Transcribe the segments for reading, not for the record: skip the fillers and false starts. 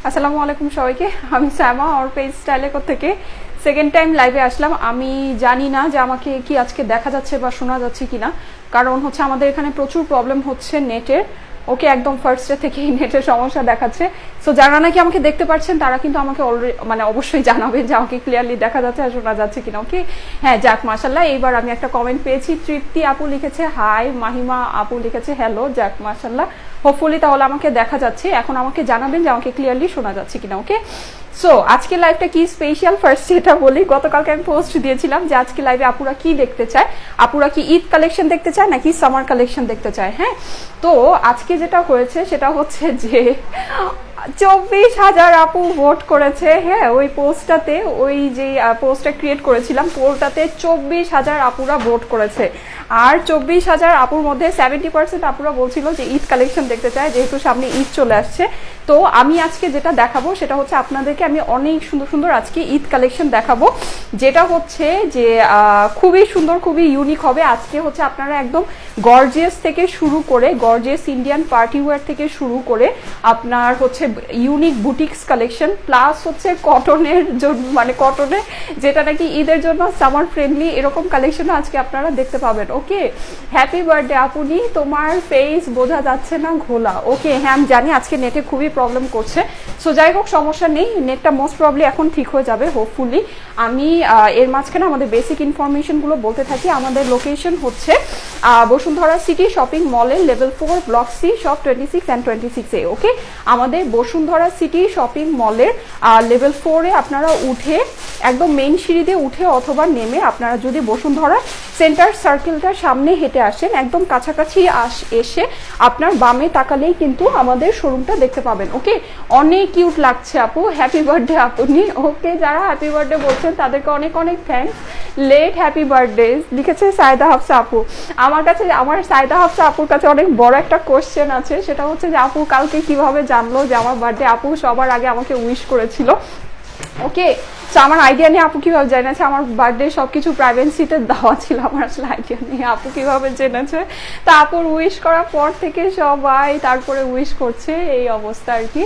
আসসালামু আলাইকুম সবাইকে। আমি সায়মা और পেজ স্টাইলে থেকে সেকেন্ড টাইম লাইভে আসলাম। আমি জানি না যে আমাকে কি আজকে দেখা যাচ্ছে বা শোনা যাচ্ছে কিনা, কারণ হচ্ছে আমাদের এখানে প্রচুর প্রবলেম হচ্ছে নেটের। ওকে, একদম ফার্স্টে থেকেই নেটের সমস্যা দেখাচ্ছে। সো যারা নাকি আমাকে দেখতে পাচ্ছেন তারা কিন্তু আমাকে অলরেডি মানে অবশ্যই জানাবেন যে আমাকে ক্লিয়ারলি দেখা যাচ্ছে আর শোনা যাচ্ছে কিনা। ওকে, হ্যাঁ যাক মাশাল্লাহ। এইবার আমি একটা কমেন্ট পেয়েছি, তৃপ্তি আপু লিখেছে হাই, মাহিমা আপু লিখেছে হ্যালো। যাক মাশাল্লাহ, হোপফুলি তাহলে আমাকে দেখা যাচ্ছে। এখন আমাকে জানাবেন যে আমাকে ক্লিয়ারলি শোনা যাচ্ছে কিনা। ওকে, সো আজকে লাইভটা কি স্পেশাল ফার্স্ট এটা বলি। গতকালকে আমি পোস্ট দিয়েছিলাম যে আজকে লাইভে আপুরা কি দেখতে চায়, আপুরা কি ঈদ কালেকশন দেখতে চায় নাকি সামার কালেকশন দেখতে চায়। হ্যাঁ, তো আজকে যেটা হয়েছে সেটা হচ্ছে যে 24,000 আপু ভোট করেছে। হ্যাঁ, ওই পোস্টটাতে, ওই যে পোস্টটা ক্রিয়েট করেছিলাম পোলটাতে 24,000 আপুরা ভোট করেছে। আর 24,000 আপুর মধ্যে 70% আপুরা বলছিল যে ঈদ কালেকশন দেখতে চায়, যেহেতু সামনে ঈদ চলে আসছে। তো আমি আজকে যেটা দেখাবো সেটা হচ্ছে আপনাদেরকে আমি অনেক সুন্দর সুন্দর আজকে ঈদ কালেকশন দেখাবো, যেটা হচ্ছে যে খুবই সুন্দর, খুবই ইউনিক হবে। আজকে হচ্ছে আপনারা একদম গর্জিয়াস থেকে শুরু করে, গর্জিয়াস ইন্ডিয়ান পার্টি ওয়্যার থেকে শুরু করে আপনার হচ্ছে ইউনিক বুটিক্স কালেকশন, প্লাস হচ্ছে কটনের জন্য, মানে কটনে যেটা নাকি ঈদের জন্য সামার ফ্রেন্ডলি, এরকম কালেকশনও আজকে আপনারা দেখতে পাবেন। ওকে, হ্যাপি বার্থডে আপুনি, তোমার ফেস বোঝা যাচ্ছে না ঘোলা। ওকে, হ্যাঁ আমি জানি আজকে নেটে খুবই প্রবলেম করছে। সো যাই হোক, সমস্যা নেই, নেটটা মোস্ট প্রবলি এখন ঠিক হয়ে যাবে হোপফুলি। আমি এর মাঝখানে আমাদের বেসিক ইনফরমেশনগুলো বলতে থাকি। আমাদের লোকেশন হচ্ছে বসুন্ধরা সিটি শপিং মলের level 4 block C shop 26 and 26A। Okay, আমাদের বসুন্ধরা সিটি শপিং মলের লেভেল 4-এ আপনারা উঠে একদম মেইন সিঁড়ি দিয়ে উঠে অথবা নেমে আপনারা যদি বসুন্ধরা সেন্টার সার্কেলটার সামনে হেঁটে আসেন, একদম কাছাকাছি এসে আপনার বামে তাকালেই কিন্তু আমাদের শোরুমটা দেখতে পাবেন। ওকে, অনেক কিউট লাগছে আপু, হ্যাপি বার্থডে আপনি। ওকে, যারা হ্যাপি বার্থডে বলছেন তাদেরকে অনেক অনেক থ্যাঙ্কস। লেট হ্যাপি বার্থডে লিখেছে সায়দা হাফসা আপু। আমার কাছে, আমার সায়দা হাফসা আপুর কাছে অনেক বড় একটা কোশ্চেন আছে, সেটা হচ্ছে যে আপু কালকে কিভাবে জানলো যে আমার বার্থডে। আপু সবার আগে আমাকে উইশ করেছিল। ওকে, তো আমার আইডিয়া নেই আপু কিভাবে জেনেছে আমার বার্থডে, সবকিছু প্রাইভেসিতে দেওয়া ছিল, আমার আসলে আইডিয়া নেই আপু কিভাবে জেনেছে। তা আপুর উইশ করার পর থেকে সবাই তারপরে উইশ করছে, এই অবস্থা আর কি।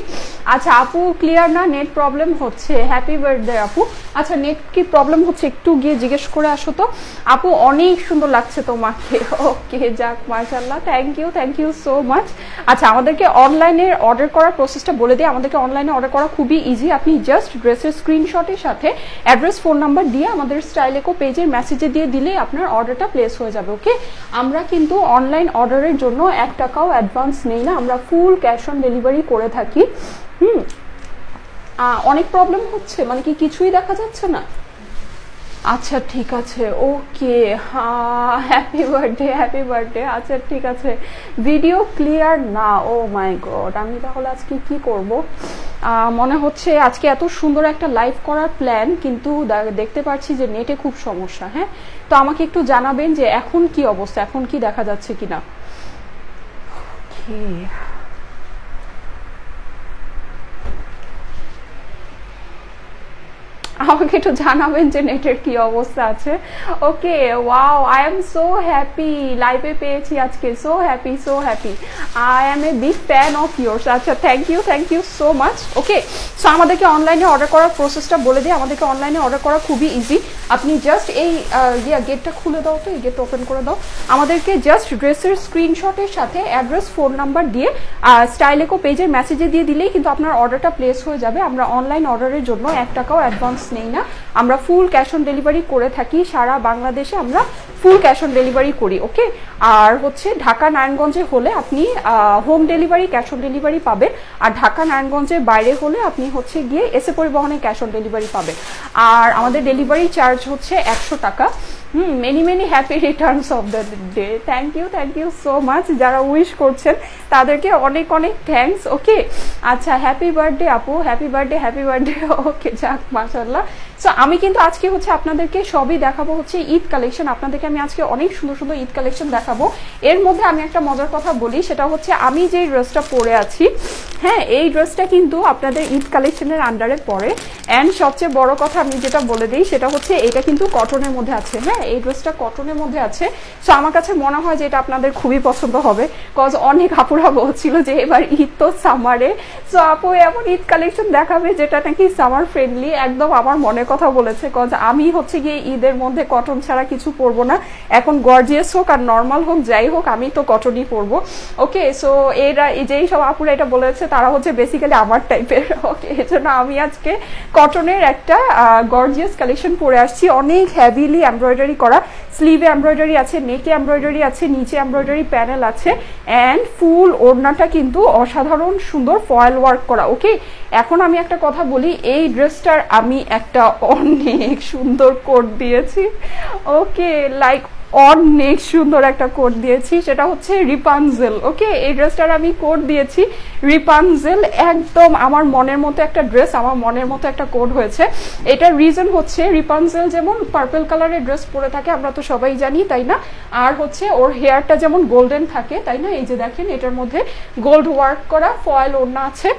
আচ্ছা আপু ক্লিয়ার না, নেট প্রবলেম হচ্ছে। হ্যাপি বার্থডে আপু। আচ্ছা নেট কি প্রবলেম হচ্ছে একটু গিয়ে জিজ্ঞেস করে আসো তো। আপু অনেক সুন্দর লাগছে তোমাকে। ওকে, যাক মাশাআল্লাহ, থ্যাংক ইউ সো মাচ। আচ্ছা আমাদেরকে অনলাইনে অর্ডার করার প্রসেসটা বলে দিই। আমাদেরকে অনলাইনে অর্ডার করা খুবই ইজি। আপনি জাস্ট ড্রেসের স্ক্রিনশটের সাথে অ্যাড্রেস, ফোন নাম্বার দিয়ে আমাদের স্টাইলেকো পেজের মেসেজে দিয়ে দিলেই আপনার অর্ডারটা প্লেস হয়ে যাবে। ওকে, আমরা কিন্তু অনলাইন অর্ডারের জন্য 1 টাকাও অ্যাডভান্স নেই না, আমরা ফুল ক্যাশ অন ডেলিভারি করে থাকি। অনেক প্রবলেম হচ্ছে, মানে কি কিছুই দেখা যাচ্ছে না? আচ্ছা ঠিক আছে, ওকে, হ্যাপি বার্থডে। আচ্ছা ঠিক আছে, ভিডিও ক্লিয়ার না। ও মাই গড, আমি তাহলে আজকে কি করব? মনে হচ্ছে আজকে এত সুন্দর একটা লাইভ করার প্ল্যান, কিন্তু দেখতে পাচ্ছি যে নেটে খুব সমস্যা। হ্যাঁ, তো আমাকে একটু জানাবেন যে এখন কি অবস্থা, এখন কি দেখা যাচ্ছে কিনা। ওকে, আমাকে একটু জানাবেন যে নেটের কি অবস্থা আছে। Okay, wow, I am so happy, লাইভে পেয়েছি আজকে। So happy, I am a big fan of yours. আচ্ছা thank you so much. Okay, so আমাদেরকে অনলাইনে অর্ডার করার প্রসেসটা বলে দিই। আমাদেরকে অনলাইনে অর্ডার করা খুবই ইজি। আপনি জাস্ট এই গেটটা খুলে দাও তো, এই গেটটা ওপেন করে দাও। আমাদেরকে জাস্ট ড্রেসের স্ক্রিনশটের সাথে অ্যাড্রেস, ফোন নাম্বার দিয়ে স্টাইলেকো পেজের মেসেজে দিয়ে দিলেই কিন্তু আপনার অর্ডারটা প্লেস হয়ে যাবে। আমরা অনলাইন অর্ডারের জন্য 1 টাকাও অ্যাডভান্স নেই না, আমরা ফুল ক্যাশ অন ডেলিভারি করে থাকি। সারা বাংলাদেশে আমরা ফুল ক্যাশ অন ডেলিভারি করি। ওকে, আর হচ্ছে ঢাকা নারায়ণগঞ্জে হলে আপনি home delivery, cash on delivery পাবেন। আর ঢাকা নারায়ণগঞ্জের বাইরে হলে আপনি হচ্ছে গিয়ে এসে পরিবহনে ক্যাশ অন ডেলিভারি পাবেন। আর আমাদের ডেলিভারি চার্জ হচ্ছে 100 টাকা। Many happy returns of the day. Thank you so much. যারা উইশ করছেন তাদেরকে অনেক থ্যাঙ্কস। ওকে, আচ্ছা হ্যাপি বার্থডে আপু, হ্যাপি বার্থডে। ওকে, যাক মাশাআল্লাহ। সো আমি কিন্তু আজকে হচ্ছে আপনাদেরকে সবই দেখাবো হচ্ছে ঈদ কালেকশন। আপনাদেরকে আমি আজকে অনেক সুন্দর সুন্দর ঈদ কালেকশন দেখাবো। এর মধ্যে আমি একটা মজার কথা বলি, সেটা হচ্ছে আমি যে ড্রেসটা পরে আছি, হ্যাঁ এই ড্রেসটা কিন্তু আপনাদের ঈদ কালেকশনের আন্ডারে পড়ে। অ্যান্ড সবচেয়ে বড় কথা আমি যেটা বলে দিই সেটা হচ্ছে এটা কিন্তু কটনের মধ্যে আছে। হ্যাঁ, এই ড্রেসটা কটনের মধ্যে আছে। সো আমার কাছে মনে হয় যে এটা আপনাদের খুবই পছন্দ হবে, কজ অনেক আপুরা বলছিল যে এবার ঈদ তো সামারে, সো আপু এমন ঈদ কালেকশন দেখাবে যেটা নাকি সামার ফ্রেন্ডলি। একদম আমার মনের কথা বলেছে, কজ আমি হচ্ছে গিয়ে ঈদের মধ্যে কটন ছাড়া কিছু পরবো না, এখন গর্জিয়াস হোক আর নর্মাল হোক যাই হোক আমি তো কটনই পরবো। ওকে, সো এরা যেই সব আপুরা এটা বলেছে তারা হচ্ছে বেসিক্যালি আমার টাইপের। ওকে, এজন্য আমি আজকে কটনের একটা গর্জিয়াস কালেকশন পরে আসছি, অনেক হেভিলি এমব্রয়ডারি করা, স্লিভে এমব্রয়ডারি আছে, নেকে এমব্রয়ডারি আছে, নিচে এমব্রয়ডারি প্যানেল আছে, অ্যান্ড ফুল ওড়নাটা কিন্তু অসাধারণ সুন্দর ফয়েল ওয়ার্ক করা। ওকে, এখন আমি একটা কথা বলি, এই ড্রেসটার আমি একটা অনেক সুন্দর কোট দিয়েছি। ওকে, লাইক অনেক সুন্দর একটা কোট দিয়েছি, সেটা হচ্ছে রিপানজেল। ওকে, এই ড্রেসটার আমি কোট দিয়েছি রিপানজেল, একদম আমার মনের মতো একটা ড্রেস, আমার মনের মতো একটা কোট হয়েছে। এটার রিজন হচ্ছে রিপানজেল যেমন পার্পল কালারের ড্রেস পরে থাকে আমরা তো সবাই জানি, তাই না? আর হচ্ছে ওর হেয়ারটা যেমন গোল্ডেন থাকে, তাই না? এই যে দেখেন এটার মধ্যে গোল্ড ওয়ার্ক করা ফয়েল ওড়না আছে,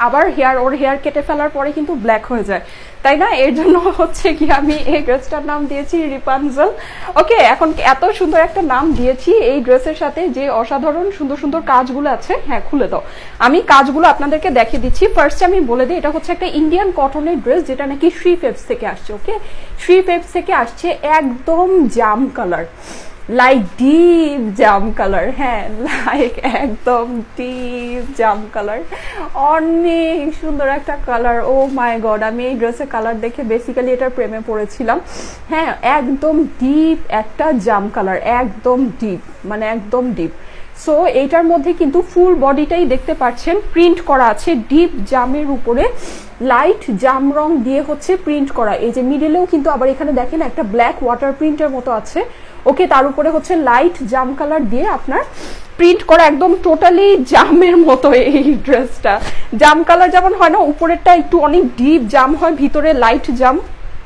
আবার ওর হেয়ার কেটে ফেলার পরে কিন্তু ব্ল্যাক হয়ে যায়, তাই না? এর জন্য হচ্ছে কি আমি এই ড্রেসটার নাম দিয়েছি রিপানজেল। ওকে, এখন এত সুন্দর একটা নাম দিয়েছি এই ড্রেসের সাথে যে অসাধারণ সুন্দর সুন্দর কাজগুলো আছে। হ্যাঁ, খুলে দাও, আমি কাজগুলো আপনাদেরকে দেখিয়ে দিচ্ছি। ফার্স্টে আমি বলে দিই, এটা হচ্ছে একটা ইন্ডিয়ান কটনের ড্রেস যেটা নাকি শ্রী ফেবস থেকে আসছে। ওকে, শ্রী ফেবস থেকে আসছে, একদম জাম কালার, লাইক ডিপ জাম কালার। হ্যাঁ, লাইক একদম ডিপ জাম কালার, অনেক সুন্দর একটা কালার। ও মাই গড, আমি এই ড্রেসের কালার দেখে বেসিক্যালি এটার প্রেমে পড়েছিলাম। হ্যাঁ, একদম ডিপ একটা জাম কালার, একদম ডিপ, মানে একদম ডিপ। সো এইটার মধ্যে কিন্তু ফুল বডিটাই দেখতে পাচ্ছেন প্রিন্ট করা আছে ডিপ জামের উপরে, লাইট জাম রং দিয়ে হচ্ছে প্রিন্ট করা। এই যে মিডিলেও কিন্তু আবার এখানে দেখেন একটা ব্ল্যাক ওয়াটার প্রিন্টের মতো আছে। ওকে, তার উপরে হচ্ছে লাইট জাম কালার দিয়ে আপনার প্রিন্ট করা, একদম টোটালি জামের মতো এই ড্রেসটা। জাম কালার যেমন হয় না, উপরেরটা একটু অনেক ডিপ জাম হয়, ভিতরে লাইট জাম।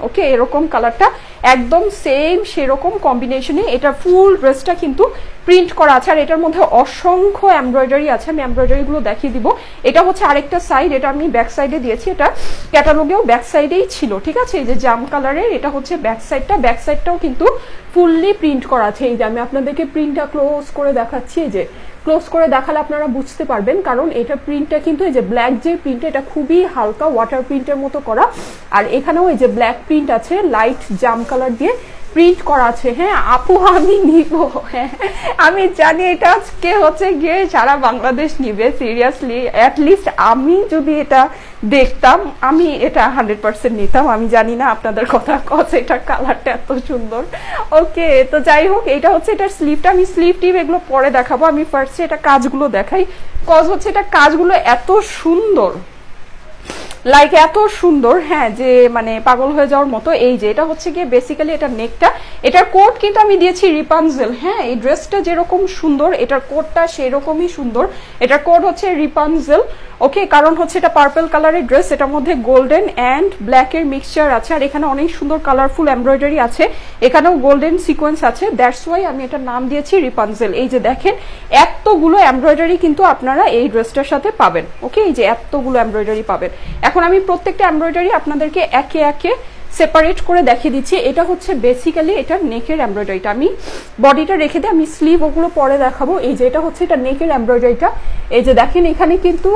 ওকে, এরকম কালারটা একদম সেম সেরকম কম্বিনেশনে এটা ফুল ড্রেসটা কিন্তু প্রিন্ট করা আছে। আর এটার মধ্যে অসংখ্য এমব্রয়ডারি আছে, আমি এমব্রয়ডারি গুলো দেখিয়ে দিব। এটা হচ্ছে আরেকটা সাইড, এটা আমি ব্যাক সাইডে দিয়েছি, এটা ক্যাটালগেও ব্যাক সাইডেই ছিল। ঠিক আছে, এই যে জাম কালারের এটা হচ্ছে ব্যাক সাইডটা, ব্যাক সাইডটাও কিন্তু ফুললি প্রিন্ট করা আছে। এই যে আমি আপনাদেরকে প্রিন্টটা ক্লোজ করে দেখাচ্ছি, এই যে ক্লোজ করে দেখালে আপনারা বুঝতে পারবেন, কারণ এটা প্রিন্টটা কিন্তু এই যে ব্ল্যাক যে প্রিন্ট, এটা খুবই হালকা ওয়াটার প্রিন্টের মতো করা। আর এখানেও এই যে ব্ল্যাক প্রিন্ট আছে, লাইট জাম কালার দিয়ে প্রিন্ট করা আছে। হ্যাঁ আপু, আমি নিব। হ্যাঁ, আমি জানি এটা আজকে হচ্ছে গিয়ে সারা বাংলাদেশ নিবে, সিরিয়াসলি। অ্যাটলিস্ট আমি যদি এটা দেখতাম আমি এটা 100% নিতাম। আমি জানি না আপনাদের কথা, কজ এটার কালারটা এত সুন্দর। ওকে, তো যাই হোক, এটা হচ্ছে এটার স্লিভটা, আমি স্লিভ টিভ এগুলো পরে দেখাবো। আমি ফার্স্টে এটা কাজগুলো দেখাই, কজ হচ্ছে এটা কাজগুলো এত সুন্দর, লাইক এত সুন্দর, হ্যাঁ, যে মানে পাগল হয়ে যাওয়ার মতো। এই যে এটা হচ্ছে গিয়ে বেসিক্যালি এটা নেকটা, এটার কোট কিন্তু আমি দিয়েছি রিপানজেল। হ্যাঁ, এই ড্রেসটা যেরকম সুন্দর এটার কোটটা সেরকমই সুন্দর। এটার কোট হচ্ছে রিপানজেল। ওকে, কারণ হচ্ছে এটা পার্পল কালারের ড্রেস, এটার মধ্যে গোল্ডেন অ্যান্ড ব্ল্যাকের মিক্সচার আছে, আর এখানে অনেক সুন্দর কালারফুল এমব্রয়ডারি আছে, এখানেও গোল্ডেন সিকোয়েন্স আছে, দ্যাটস ওয়াই আমি এটার নাম দিয়েছি রিপানজেল। এই যে দেখেন এতগুলো এমব্রয়ডারি কিন্তু আপনারা এই ড্রেসটার সাথে পাবেন। ওকে, এই যে এতগুলো এমব্রয়ডারি পাবেন। এখন আমি প্রত্যেকটা এমব্রয়ডারি আপনাদেরকে একে একে সেপারেট করে দেখিয়ে দিচ্ছি। এটা হচ্ছে বেসিক্যালি এটার নেকের এমব্রয়ডারিটা, আমি বডিটা রেখে দিয়ে আমি স্লিভ ওগুলো পরে দেখাবো। এই যে এটা হচ্ছে এটা নেকের এমব্রয়ডারিটা, এই যে দেখেন এখানে কিন্তু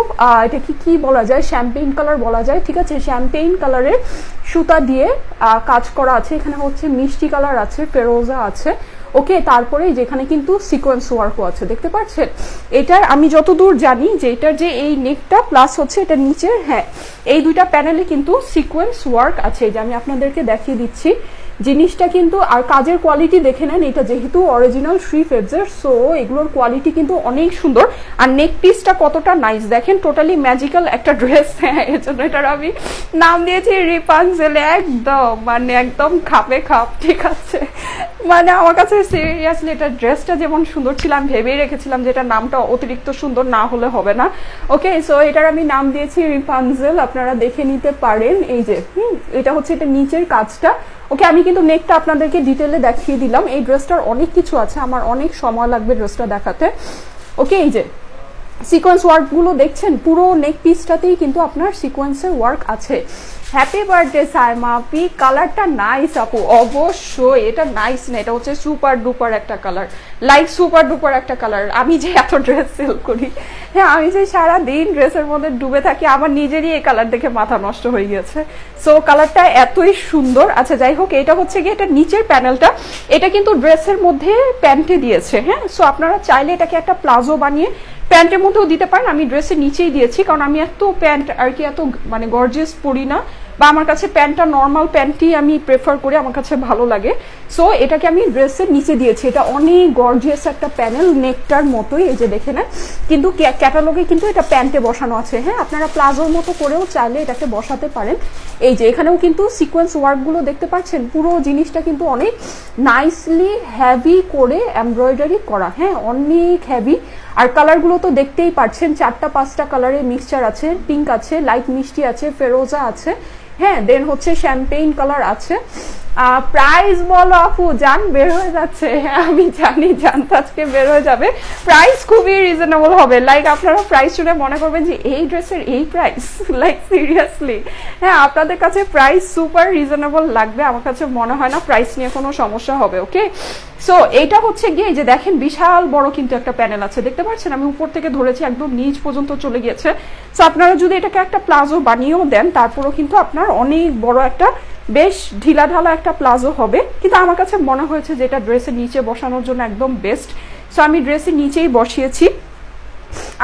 এটা কি বলা যায়, শ্যাম্পেইন কালার বলা যায়। ঠিক আছে, শ্যাম্পেইন কালারের সুতা দিয়ে কাজ করা আছে, এখানে হচ্ছে মিষ্টি কালার আছে, ফেরোজা আছে। ওকে, তারপরে যেখানে কিন্তু সিকোয়েন্স ওয়ার্কও আছে, দেখতে পাচ্ছেন। এটার আমি যতদূর জানি যে এটার যে এই নেকটা প্লাস হচ্ছে এটা নিচের, হ্যাঁ, এই দুইটা প্যানেলে কিন্তু সিকোয়েন্স ওয়ার্ক আছে। যে আমি আপনাদেরকে দেখিয়ে দিচ্ছি জিনিসটা কিন্তু, আর কাজের কোয়ালিটি দেখে নেন, এটা যেহেতু অরিজিনাল শ্রী ফেবসের, সো এগুলোর কোয়ালিটি কিন্তু অনেক সুন্দর। আর নেক পিসটা কতটা নাইস দেখেন, টোটালি ম্যাজিক্যাল একটা ড্রেস। হ্যাঁ, এর জন্য এটার আমি নাম দিয়েছি রিপানজেল, একদম মানে একদম খাপে খাপ। ঠিক আছে, মানে আমার কাছে সিরিয়াসলি এটা ড্রেসটা যেমন সুন্দর ছিল, আমি ভেবেই রেখেছিলাম যে এটা নামটা অতিরিক্ত সুন্দর না হলে হবে না। ওকে, সো এটার আমি নাম দিয়েছি রিপানজেল, আপনারা দেখে নিতে পারেন। এই যে এটা হচ্ছে এটা নিচের কাজটা। ওকে, আমি কিন্তু নেকটা আপনাদেরকে ডিটেলে দেখিয়ে দিলাম। এই ড্রেসটার অনেক কিছু আছে, আমার অনেক সময় লাগবে ড্রেসটা দেখাতে। ওকে, এই যে সিকোয়েন্স ওয়ার্কগুলো দেখছেন, পুরো নেক পিসটাতেই কিন্তু আপনার সিকোয়েন্সের ওয়ার্ক আছে। হ্যাপি বার্থডে সাইমা আপি, কালারটা নাইস আপু, অবশ্যই এটা নাইস না, এটা হচ্ছে সুপার ডুপার একটা কালার, লাইক সুপার ডুপার একটা কালার। আমি যে এত ড্রেস সেল করি, হ্যাঁ আমি যে সারাদিন ড্রেসের মধ্যে ডুবে থাকি, আমার নিজেরই এই কালার দেখে মাথা নষ্ট হয়ে গেছে। সো কালারটা এতই সুন্দর। আচ্ছা যাই হোক, এটা হচ্ছে গিয়ে এটা নিচের প্যানেলটা, এটা কিন্তু ড্রেসের মধ্যে প্যান্টে দিয়েছে, হ্যাঁ। সো আপনারা চাইলে এটাকে একটা প্লাজো বানিয়ে প্যান্টের মধ্যেও দিতে পারেন। আমি ড্রেসের নিচেই দিয়েছি, কারণ আমি এত প্যান্ট আর কি এত মানে গর্জিয়াস পরি না, বা আমার কাছে প্যান্টটা নর্মাল প্যান্টই আমি প্রেফার করি, আমার কাছে ভালো লাগে। সো এটাকে আমি ড্রেসের নিচে দিয়েছি। এটা অনেক গর্জিয়াস একটা প্যানেল, নেকটার মতোই, এই যে দেখে নেন, কিন্তু ক্যাটালগে কিন্তু এটা প্যান্টে বসানো আছে, হ্যাঁ। আপনারা প্লাজোর মতো করেও চাইলে এটাকে বসাতে পারেন। এই যে এখানেও কিন্তু সিকোয়েন্স ওয়ার্কগুলো দেখতে পাচ্ছেন, পুরো জিনিসটা কিন্তু অনেক নাইসলি হেভি করে এমব্রয়ডারি করা, হ্যাঁ, অনেক হেভি। আর কালারগুলো তো দেখতেই পাচ্ছেন, 4-5টা কালারের মিক্সচার আছে, পিঙ্ক আছে, লাইট মিষ্টি আছে, ফেরোজা আছে, হ্যাঁ, দেন হচ্ছে শ্যাম্পেইন কালার আছে। প্রাইস বলো আপু, জান বের হয়ে যাচ্ছে, হ্যাঁ আমি জানি জান তো আজকে বের হয়ে যাবে। প্রাইস খুবই রিজনেবল হবে, লাইক আপনারা প্রাইস শুনে মনে করবেন যে এই ড্রেসের এই প্রাইস, লাইক সিরিয়াসলি, হ্যাঁ আপনাদের কাছে প্রাইস সুপার রিজনেবল লাগবে। আমার কাছে মনে হয় না প্রাইস নিয়ে কোনো সমস্যা হবে, ওকে। সো এইটা হচ্ছে গিয়ে যে দেখেন বিশাল বড় কিন্তু একটা প্যানেল আছে, দেখতে পাচ্ছেন, আমি উপর থেকে ধরেছি একদম নিচ পর্যন্ত চলে গিয়েছে। সো আপনারা যদি এটাকে একটা প্লাজো বানিয়েও দেন, তারপরেও কিন্তু আপনার অনেক বড় একটা বেশ ঢিলা ঢালা একটা প্লাজো হবে। কিন্তু আমার কাছে মনে হয়েছে যে এটা ড্রেসের নিচে বসানোর জন্য একদম বেস্ট। সো আমি ড্রেসের নিচেই বসিয়েছি।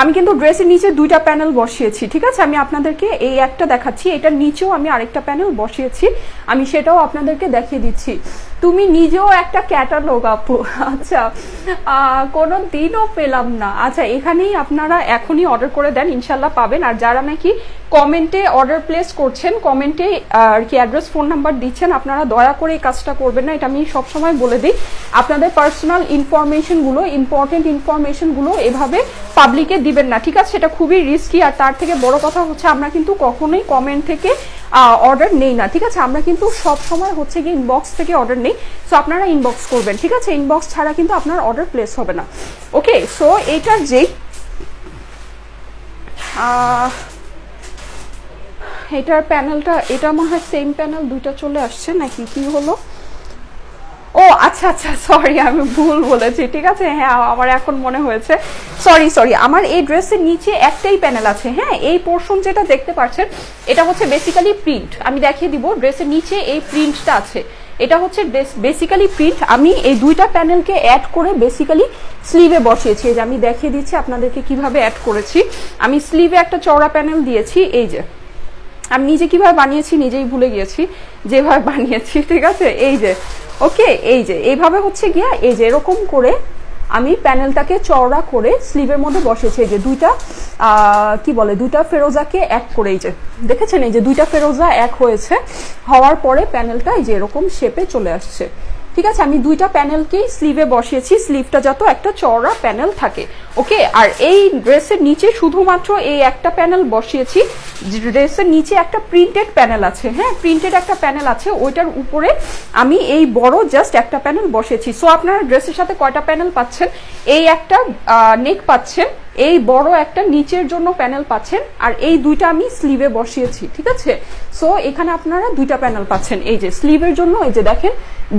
আমি কিন্তু ড্রেসের নিচে 2টা প্যানেল বসিয়েছি, ঠিক আছে। আমি আপনাদেরকে এই একটা দেখাচ্ছি, এটার নিচেও আমি আরেকটা প্যানেল বসিয়েছি, আমি সেটাও আপনাদেরকে দেখিয়ে দিচ্ছি। তুমি নিজেও একটা ক্যাটালগ আপু, আচ্ছা কোনো দিনও পেলাম না। আচ্ছা এখানেই আপনারা এখনই অর্ডার করে দেন, ইনশাল্লাহ পাবেন। আর যারা নাকি কমেন্টে অর্ডার প্লেস করছেন, কমেন্টে আর কি অ্যাড্রেস ফোন নাম্বার দিচ্ছেন, আপনারা দয়া করে এই কাজটা করবেন না, এটা আমি সবসময় বলে দিই। আপনাদের পার্সোনাল ইনফরমেশনগুলো, ইম্পর্টেন্ট ইনফরমেশনগুলো এভাবে পাবলিকে দিবেন না, ঠিক আছে। এটা খুবই রিস্কি। আর তার থেকে বড় কথা হচ্ছে আমরা কিন্তু কখনোই কমেন্ট থেকে অর্ডার নেই না, ঠিক আছে। আমরা কিন্তু সব সময় হচ্ছে কি ইনবক্স থেকে অর্ডার নেই। সো আপনারা ইনবক্স করবেন, ঠিক আছে। ইনবক্স ছাড়া কিন্তু আপনার অর্ডার প্লেস হবে না, ওকে। সো এইটার যেই এটার প্যানেলটা, এটা মনে হয় সেম প্যানেল 2টা চলে আসছে নাকি, কি হলো? ও আচ্ছা আচ্ছা, সরি আমি ভুল বলেছি, ঠিক আছে। হ্যাঁ আমার এখন মনে হয়েছে, সরি আমার এই ড্রেসের নিচে একটাই প্যানেল আছে, হ্যাঁ। এই পোর্শন যেটা দেখতে পাচ্ছেন এটা হচ্ছে বেসিক্যালি প্রিন্ট, আমি দেখিয়ে দিব। ড্রেসের নিচে এই প্রিন্টটা আছে, এটা হচ্ছে বেসিক্যালি প্রিন্ট। আমি এই 2টা প্যানেলকে অ্যাড করে বেসিক্যালি স্লিভে বসিয়েছি, এই যে আমি দেখিয়ে দিচ্ছি আপনাদেরকে কিভাবে অ্যাড করেছি। আমি স্লিভে একটা চওড়া প্যানেল দিয়েছি, এই যে আমি নিজে কিভাবে বানিয়েছি নিজেই ভুলে গিয়েছি, যেভাবে বানিয়েছি, ঠিক আছে। এই যে ওকে, এই যে এইভাবে হচ্ছে গিয়া, এই যে এরকম করে আমি প্যানেলটাকে চওড়া করে স্লিভের মধ্যে বসেছি। এই যে 2টা কি বলে 2টা ফেরোজাকে এক করে, এই যে দেখেছেন, এই যে 2টা ফেরোজা এক হয়েছে, হওয়ার পরে প্যানেলটা এই যে এরকম শেপে চলে আসছে, ঠিক আছে। আমি 2টা প্যানেলকেই স্লিভে বসিয়েছি, স্লিভটা যত একটা চওড়া প্যানেল থাকে, ওকে। আর এই ড্রেসের নিচে শুধুমাত্র এই একটা প্যানেল বসিয়েছি, ড্রেসের নিচে একটা প্রিন্টেড প্যানেল আছে, হ্যাঁ প্রিন্টেড একটা প্যানেল আছে, ওইটার উপরে আমি এই বড় জাস্ট একটা প্যানেল বসিয়েছি। সো আপনারা ড্রেসের সাথে কয়টা প্যানেল পাচ্ছেন? এই একটা নেক পাচ্ছেন, এই বড় একটা নিচের জন্য প্যানেল পাচ্ছেন, আর এই 2টা আমি স্লিভে বসিয়েছি, ঠিক আছে। সো এখানে আপনারা 2টা প্যানেল পাচ্ছেন। এই যে স্লিভের জন্য, এই যে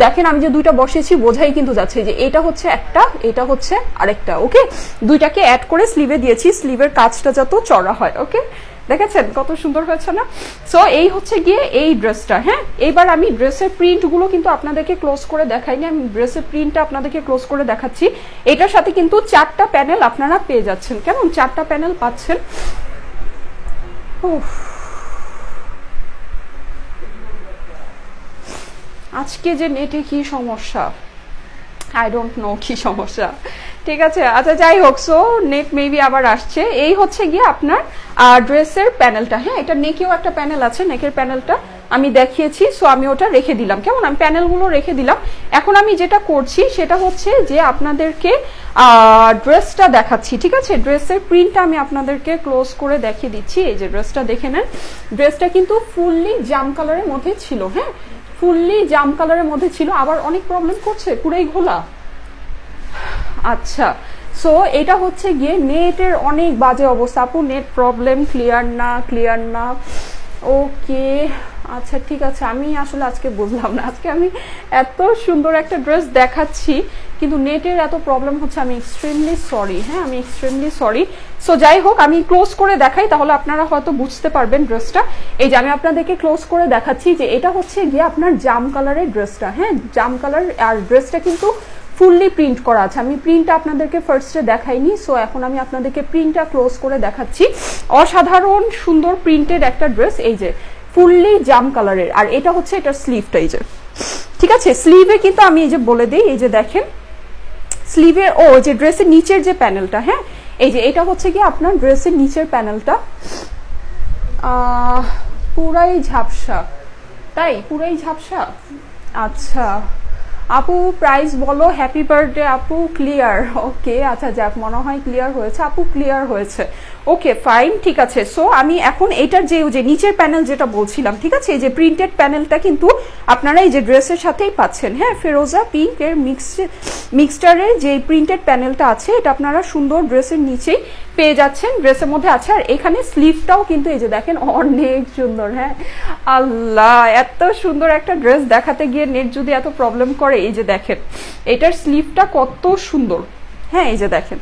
দেখেন আমি যে 2টা বসিয়েছি বোঝাই কিন্তু যাচ্ছে যে এটা হচ্ছে একটা, এটা হচ্ছে আরেকটা, ওকে। 2টাকে অ্যাড করে স্লিভে দিয়েছি, স্লিভের কাজটা যত চড়া হয়, ওকে। দেখেছেন কত সুন্দর হয়েছে না? সো এই হচ্ছে গিয়ে এই ড্রেসটা, হ্যাঁ। এইবার আমি ড্রেসের প্রিন্টগুলো কিন্তু আপনাদেরকে ক্লোজ করে দেখাইনি, আমি ড্রেসের প্রিন্টটা আপনাদেরকে ক্লোজ করে দেখাচ্ছি। এটার সাথে কিন্তু 4টা প্যানেল আপনারা পেয়ে যাচ্ছেন, কেমন 4টা প্যানেল পাচ্ছেন। আজকে যে নেটে কি সমস্যা, আই ডোন্ট নো কি সমস্যা, ঠিক আছে। আচ্ছা যাই হোক, সো নেট মেবি আবার আসছে। এই হচ্ছে গিয়ে আপনার ড্রেসের প্যানেলটা, হ্যাঁ। এটা নেকেও একটা প্যানেল আছে, নেকের প্যানেলটা আমি দেখিয়েছি, সো আমি ওটা রেখে দিলাম, কেমন, আমি প্যানেলগুলো রেখে দিলাম। এখন আমি যেটা করছি সেটা হচ্ছে যে আপনাদেরকে ড্রেসটা দেখাচ্ছি, ঠিক আছে। ড্রেসের প্রিন্টটা আমি আপনাদেরকে ক্লোজ করে দেখিয়ে দিচ্ছি। এই যে ড্রেসটা দেখে নেন, ড্রেসটা কিন্তু ফুললি জাম কালারের মধ্যে ছিল, হ্যাঁ ফুললি জাম কালারের মধ্যে ছিল। আবার অনেক প্রবলেম করছে পুরাই ঘোলা, আচ্ছা। সো এটা হচ্ছে গিয়ে নেটের অনেক বাজে অবস্থা আপু, নেট প্রবলেম, ক্লিয়ার না। ওকে আচ্ছা ঠিক আছে, আমি আসলে আজকে বুঝলাম না, আজকে আমি এত সুন্দর একটা ড্রেস দেখাচ্ছি কিন্তু নেটের এত প্রবলেম হচ্ছে, আমি এক্সট্রিমলি সরি। হ্যাঁ আমি এক্সট্রিমলি সরি। সো যাই হোক, আমি ক্লোজ করে দেখাই, তাহলে আপনারা হয়তো বুঝতে পারবেন ড্রেসটা। এই যে আমি আপনাদেরকে ক্লোজ করে দেখাচ্ছি যে এটা হচ্ছে গিয়ে আপনার জাম কালারের ড্রেসটা। হ্যাঁ জাম কালার, আর ড্রেসটা কিন্তু ফুললি প্রিন্ট করা আছে। আমি প্রিন্টটা আপনাদেরকে ফার্স্টে দেখাইনি, সো এখন আমি আপনাদেরকে প্রিন্টটা ক্লোজ করে দেখাচ্ছি। অসাধারণ সুন্দর প্রিন্টেড একটা ড্রেস, এই যে ফুললি জাম কালারের। আর এটা হচ্ছে এটার স্লিভটা, এই যে ঠিক আছে। স্লিভে কিন্তু আমি এই যে বলে দিই, এই যে দেখেন স্লিভের যে ড্রেসের নিচের যে প্যানেলটা, হ্যাঁ এই যে এটা হচ্ছে কি আপনার ড্রেসের নিচের প্যানেলটা পুরাই ঝাপসা, তাই পুরাই ঝাপসা। আচ্ছা আপু প্রাইস বলো। হ্যাপি বার্থডে আপু, ক্লিয়ার। ওকে আচ্ছা যাক, মনে হয় ক্লিয়ার হয়েছে আপু, ক্লিয়ার হয়েছে। ওকে ফাইন, ঠিক আছে। সো আমি এখন এটার যে নিচের প্যানেল যেটা বলছিলাম, ঠিক আছে, এই যে প্রিন্টেড প্যানেলটা কিন্তু আপনারা এই যে ড্রেসের সাথেই পাচ্ছেন। হ্যাঁ ফেরোজা পিঙ্ক এর মিক্সচারের যে প্রিন্টেড প্যানেলটা আছে, এটা আপনারা সুন্দর ড্রেসের নিচেই পেয়ে যাচ্ছেন, ড্রেসের মধ্যে আছে। আর এখানে স্লিভটাও কিন্তু এই যে দেখেন অনেক সুন্দর। হ্যাঁ আল্লাহ, এত সুন্দর একটা ড্রেস দেখাতে গিয়ে নেট যদি এত প্রবলেম করে, এই যে দেখেন এটার স্লিভটা কত সুন্দর। হ্যাঁ এই যে দেখেন,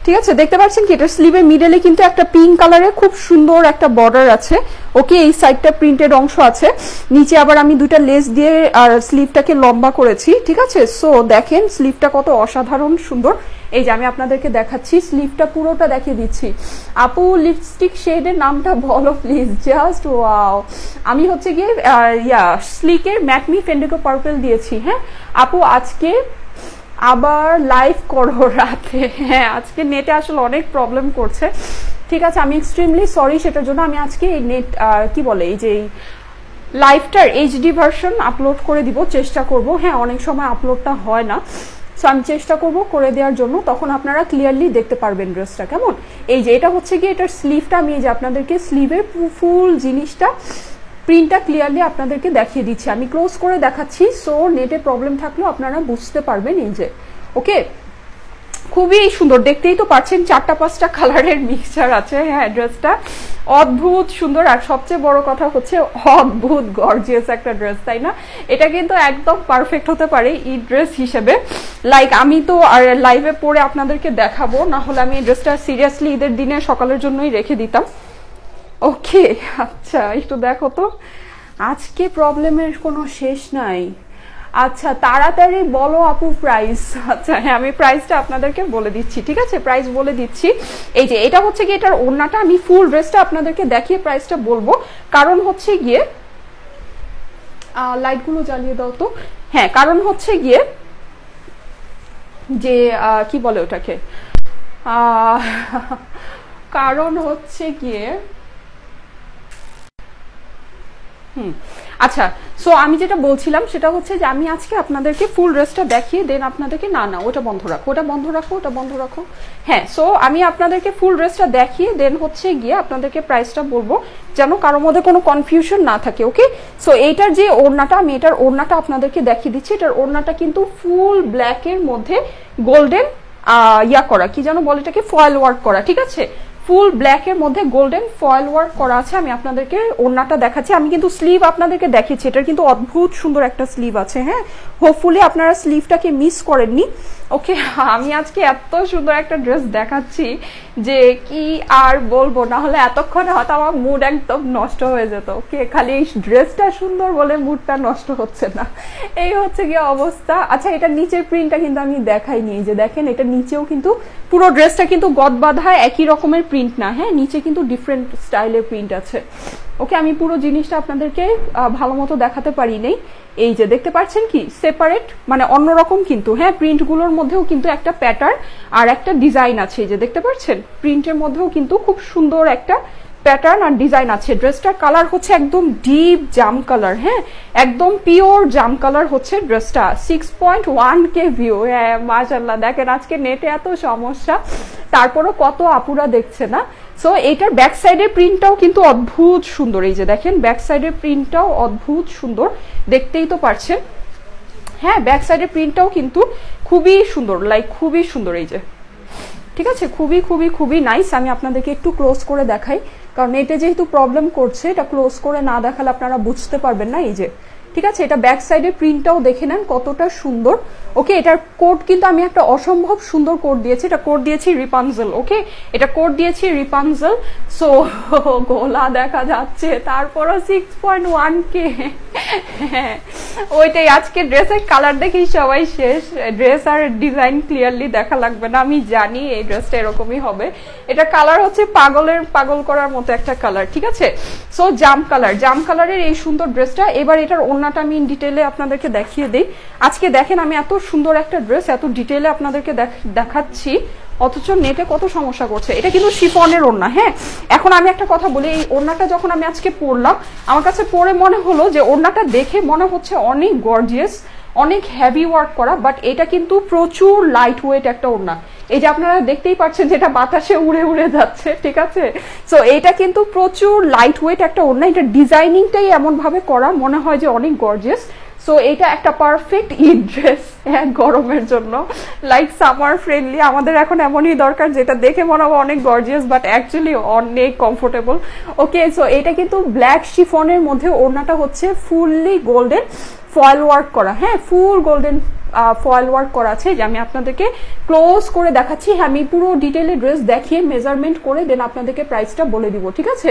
ঠিক আছে, দেখতে পাচ্ছেন কি এটার স্লিভের মিডলে কিন্তু একটা পিঙ্ক কালারের খুব সুন্দর একটা বর্ডার আছে। ওকে এই সাইডটা প্রিন্টেড অংশ আছে, নিচে আবার আমি দুইটা লেস দিয়ে আর স্লিভটাকে লম্বা করেছি, ঠিক আছে। সো দেখেন স্লিভটা কত অসাধারণ সুন্দর। এই যে আমি আপনাদেরকে দেখাচ্ছি, স্লিভটা পুরোটা দেখিয়ে দিচ্ছি। আপু লিপস্টিক শেডের নামটা বলো প্লিজ, জাস্ট ওয়াও। আমি হচ্ছে গিয়ে স্লিকের ম্যাটমি ফেন্ডিকো পার্পল দিয়েছি। হ্যাঁ আপু আজকে আবার লাইভ করো রাতে। হ্যাঁ আজকে নেটে আসলে অনেক প্রবলেম করছে, ঠিক আছে, আমি এক্সট্রিমলি সরি সেটার জন্য। আমি আজকে এই নেট কি বলে এই যে লাইভটার এইচডি ভার্সন আপলোড করে দিব, চেষ্টা করব। হ্যাঁ অনেক সময় আপলোডটা হয় না, সো আমি চেষ্টা করব করে দেওয়ার জন্য, তখন আপনারা ক্লিয়ারলি দেখতে পারবেন ড্রেসটা কেমন। এই যে এটা হচ্ছে কি এটার স্লিভটা, আমি এই যে আপনাদেরকে স্লিভের ফুল জিনিসটা প্রিন্টটা ক্লিয়ারলি আপনাদেরকে দেখিয়ে দিচ্ছি, আমি ক্লোজ করে দেখাচ্ছি। সো নেটে প্রবলেম থাকলেও আপনারা বুঝতে পারবেন। এই যে ওকে খুবই সুন্দর, দেখতেই তো পাচ্ছেন 4-5টা কালারের মিক্সচার আছে। হ্যাঁ ড্রেসটা অদ্ভুত সুন্দর, আর সবচেয়ে বড় কথা হচ্ছে অদ্ভুত গর্জিয়াস একটা ড্রেস, তাই না? এটা কিন্তু একদম পারফেক্ট হতে পারে এই ড্রেস হিসেবে। লাইক আমি তো আর লাইভে পরে আপনাদেরকে দেখাবো, না হলে আমি এই ড্রেসটা সিরিয়াসলি ঈদের দিনে সকালের জন্যই রেখে দিতাম। ওকে আচ্ছা একটু দেখো তো, আজকে প্রবলেমের কোনো শেষ নাই। আচ্ছা তাড়াতাড়ি বলো আপু প্রাইস। আচ্ছা হ্যাঁ আমি প্রাইসটা আপনাদেরকে বলে দিচ্ছি, ঠিক আছে, প্রাইস বলে দিচ্ছি। এই যে এটা হচ্ছে গিয়ে এটার ওড়নাটা, আমি ফুল ড্রেসটা আপনাদেরকে দেখিয়ে প্রাইসটা বলবো, কারণ হচ্ছে গিয়ে লাইটগুলো জ্বালিয়ে দাও তো। হ্যাঁ কারণ হচ্ছে গিয়ে যে কি বলে ওটাকে, কারণ হচ্ছে গিয়ে আচ্ছা সো আমি যেটা বলছিলাম সেটা হচ্ছে যে আমি আজকে আপনাদেরকে ফুল ড্রেসটা দেখিয়ে দেন আপনাদেরকে, না ওটা বন্ধ রাখো, ওটা বন্ধ রাখো, ওটা বন্ধ রাখো। হ্যাঁ সো আমি আপনাদেরকে ফুল ড্রেসটা দেখিয়ে দেন হচ্ছে গিয়ে আপনাদেরকে প্রাইসটা বলবো, যেন কারোর মধ্যে কোনো কনফিউশন না থাকে। ওকে সো এইটার যে ওড়নাটা, আমি এটার ওড়নাটা আপনাদেরকে দেখিয়ে দিচ্ছি। এটার ওড়নাটা কিন্তু ফুল ব্ল্যাকের মধ্যে গোল্ডেন করা, কি যেন বলে এটাকে, ফয়েল ওয়ার্ক করা, ঠিক আছে, ফুল ব্ল্যাকের মধ্যে গোল্ডেন ফয়েল ওয়ার্ক করা আছে। আমি আপনাদেরকে ওড়নাটা দেখাচ্ছি, আমি কিন্তু স্লিভ আপনাদেরকে দেখিয়েছি, এটার কিন্তু অদ্ভুত সুন্দর একটা স্লিভ আছে। হ্যাঁ হোপফুলি আপনারা স্লিভটাকে মিস করেননি। ওকে আমি আজকে এত সুন্দর একটা ড্রেস দেখাচ্ছি যে কি আর বলবো, না হলে এতক্ষণে হয়তো আমার মুড একদম নষ্ট হয়ে যেত। ওকে খালি এই ড্রেসটা সুন্দর বলে মুডটা নষ্ট হচ্ছে না, এই হচ্ছে গিয়ে অবস্থা। আচ্ছা এটা নিচের প্রিন্টটা কিন্তু আমি দেখাইনি, যে দেখেন এটা নিচেও কিন্তু পুরো ড্রেসটা কিন্তু গদবাঁধা একই রকমের প্রিন্ট না, হ্যাঁ নিচে কিন্তু ডিফারেন্ট স্টাইলের প্রিন্ট আছে। ওকে আমি পুরো জিনিসটা আপনাদেরকে ভালো মতো দেখাতে পারি নাই। এই যে দেখতে পাচ্ছেন কি সেপারেট, মানে অন্যরকম কিন্তু, হ্যাঁ প্রিন্টগুলোর মধ্যেও কিন্তু একটা প্যাটার্ন আর একটা ডিজাইন আছে। এই যে দেখতে পাচ্ছেন প্রিন্টের মধ্যেও কিন্তু খুব সুন্দর একটা প্যাটার্ন আর ডিজাইন আছে। ড্রেসটার কালার হচ্ছে একদম ডিপ জাম কালার, হ্যাঁ একদম পিওর জাম কালার হচ্ছে ড্রেসটা। 6.1K ভিউ, হ্যাঁ মাশাআল্লাহ। দেখেন আজকে নেটে এত সমস্যা, তারপরও কত আপুরা দেখছে না। সো এইটার ব্যাক সাইডের প্রিন্টটাও কিন্তু অদ্ভুত সুন্দর, এই যে দেখেন ব্যাক সাইডের প্রিন্টটাও অদ্ভুত সুন্দর, দেখতেই তো পারছেন। হ্যাঁ ব্যাক সাইডের প্রিন্টটাও কিন্তু খুবই সুন্দর, লাইক খুবই সুন্দর। এই যে ঠিক আছে, খুবই খুবই খুবই নাইস। আমি আপনাদেরকে একটু ক্লোজ করে দেখাই, কারণ এটা যেহেতু প্রবলেম করছে, এটা ক্লোজ করে না দেখালে আপনারা বুঝতে পারবেন না। এই যে ঠিক আছে, এটা ব্যাক সাইডের প্রিন্টটাও দেখে নেন কতটা সুন্দর। ওকে, এটার কোড কিন্তু আমি একটা অসম্ভব সুন্দর কোড দিয়েছি, এটা কোড দিয়েছি রিপানজেল। ওকে, এটা কোড দিয়েছি রিপানজেল। সো গোলা দেখা যাচ্ছে, তারপরও 6.1K। ওইটাই, আজকে ড্রেসের কালার দেখেই সবাই শেষ। ড্রেস আর ডিজাইন ক্লিয়ারলি দেখা লাগবে না, আমি জানি এই ড্রেসটা এরকমই হবে। এটা কালার হচ্ছে পাগল করার মতো একটা কালার। ঠিক আছে, সো জাম কালারের এই সুন্দর ড্রেসটা। এবার এটার ওড়নাটা আমি ইন ডিটেইলে আপনাদেরকে দেখিয়ে দিই। আজকে দেখেন আমি এত সুন্দর একটা ড্রেস এত ডিটেইলে আপনাদেরকে দেখাচ্ছি, অথচ নেটে কত সমস্যা করছে। এটা কিন্তু শিফনের ওড়না। হ্যাঁ, এখন আমি একটা কথা বলি, এই ওড়নাটা যখন আমি আজকে পরলাম, আমার কাছে পরে মনে হলো যে ওড়নাটা দেখে মনে হচ্ছে অনেক গর্জিয়াস, অনেক হেভি ওয়ার্ক করা, বাট এটা কিন্তু প্রচুর লাইট ওয়েট একটা ওড়না। এই যে আপনারা দেখতেই পাচ্ছেন যেটা বাতাসে উড়ে উড়ে যাচ্ছে। ঠিক আছে, সো এটা কিন্তু প্রচুর লাইট ওয়েট একটা ওড়না। এটা ডিজাইনিংটাই এমন ভাবে করা, মনে হয় যে অনেক গর্জিয়াস। সো এটা একটা পারফেক্ট ঈদ ড্রেস গরমের জন্য, লাইক সামার ফ্রেন্ডলি। আমাদের এখন এমনই দরকার যেটা দেখে মনে হবে অনেক গর্জিয়াস, বাট অ্যাকচুয়ালি অনেক কমফোর্টেবল। ওকে, সো এটা কিন্তু ব্ল্যাক শিফনের মধ্যে ওড়নাটা হচ্ছে ফুললি গোল্ডেন ফয়েল ওয়ার্ক করা। হ্যাঁ, ফুল গোল্ডেন ফয়েল ওয়ার্ক করা আছে। যে আমি আপনাদেরকে ক্লোজ করে দেখাচ্ছি। হ্যাঁ, আমি পুরো ডিটেইলে ড্রেস দেখিয়ে মেজারমেন্ট করে দেন আপনাদেরকে প্রাইসটা বলে দিব। ঠিক আছে,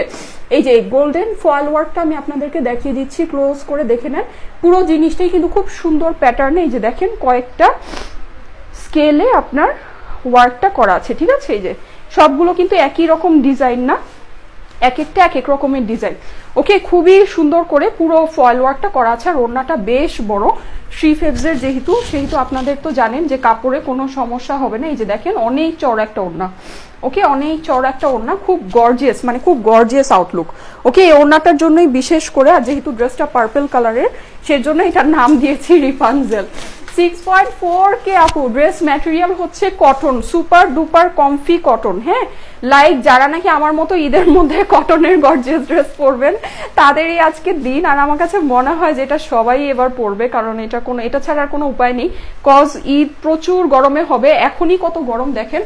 এই যে গোল্ডেন ফয়েল ওয়ার্কটা আমি আপনাদেরকে দেখিয়ে দিচ্ছি, ক্লোজ করে দেখে নেন। পুরো জিনিসটাই কিন্তু খুব সুন্দর প্যাটার্নে, এই যে দেখেন কয়েকটা স্কেলে আপনার ওয়ার্কটা করা আছে। ঠিক আছে, এই যে সবগুলো কিন্তু একই রকম ডিজাইন না, এক একটা এক এক রকমের ডিজাইন। ওকে, খুবই সুন্দর করে পুরো ফয়েল ওয়ার্কটা করা আছে। আর ওড়নাটা বেশ বড়, 3 ফেব্সের সেহেতু আপনাদের তো জানেন যে কাপড়ে কোনো সমস্যা হবে না। এই যে দেখেন অনেক চওড়া একটা ওড়না। ওকে, অনেক চওড়া একটা ওড়না, খুব গর্জিয়াস, মানে খুব গর্জিয়াস আউটলুক। ওকে, এই ওড়নাটার জন্যই বিশেষ করে, আর যেহেতু ড্রেসটা পার্পল কালারের, সেজন্য এটার নাম দিয়েছি রিপানজেল। 6.4K আপু। ড্রেস ম্যাটেরিয়াল হচ্ছে cotton, super duper comfy cotton. হ্যাঁ, লাইক যারা নাকি আমার মতো ঈদের মধ্যে কটনের গর্জিয়াস ড্রেস পরবেন তাদেরই আজকে দিন। আর আমার কাছে মনে হয় যে এটা সবাই এবার পরবে, কারণ এটা ছাড়া আর কোনো উপায় নেই। কজ ঈদ প্রচুর গরমে হবে, এখনই কত গরম দেখেন।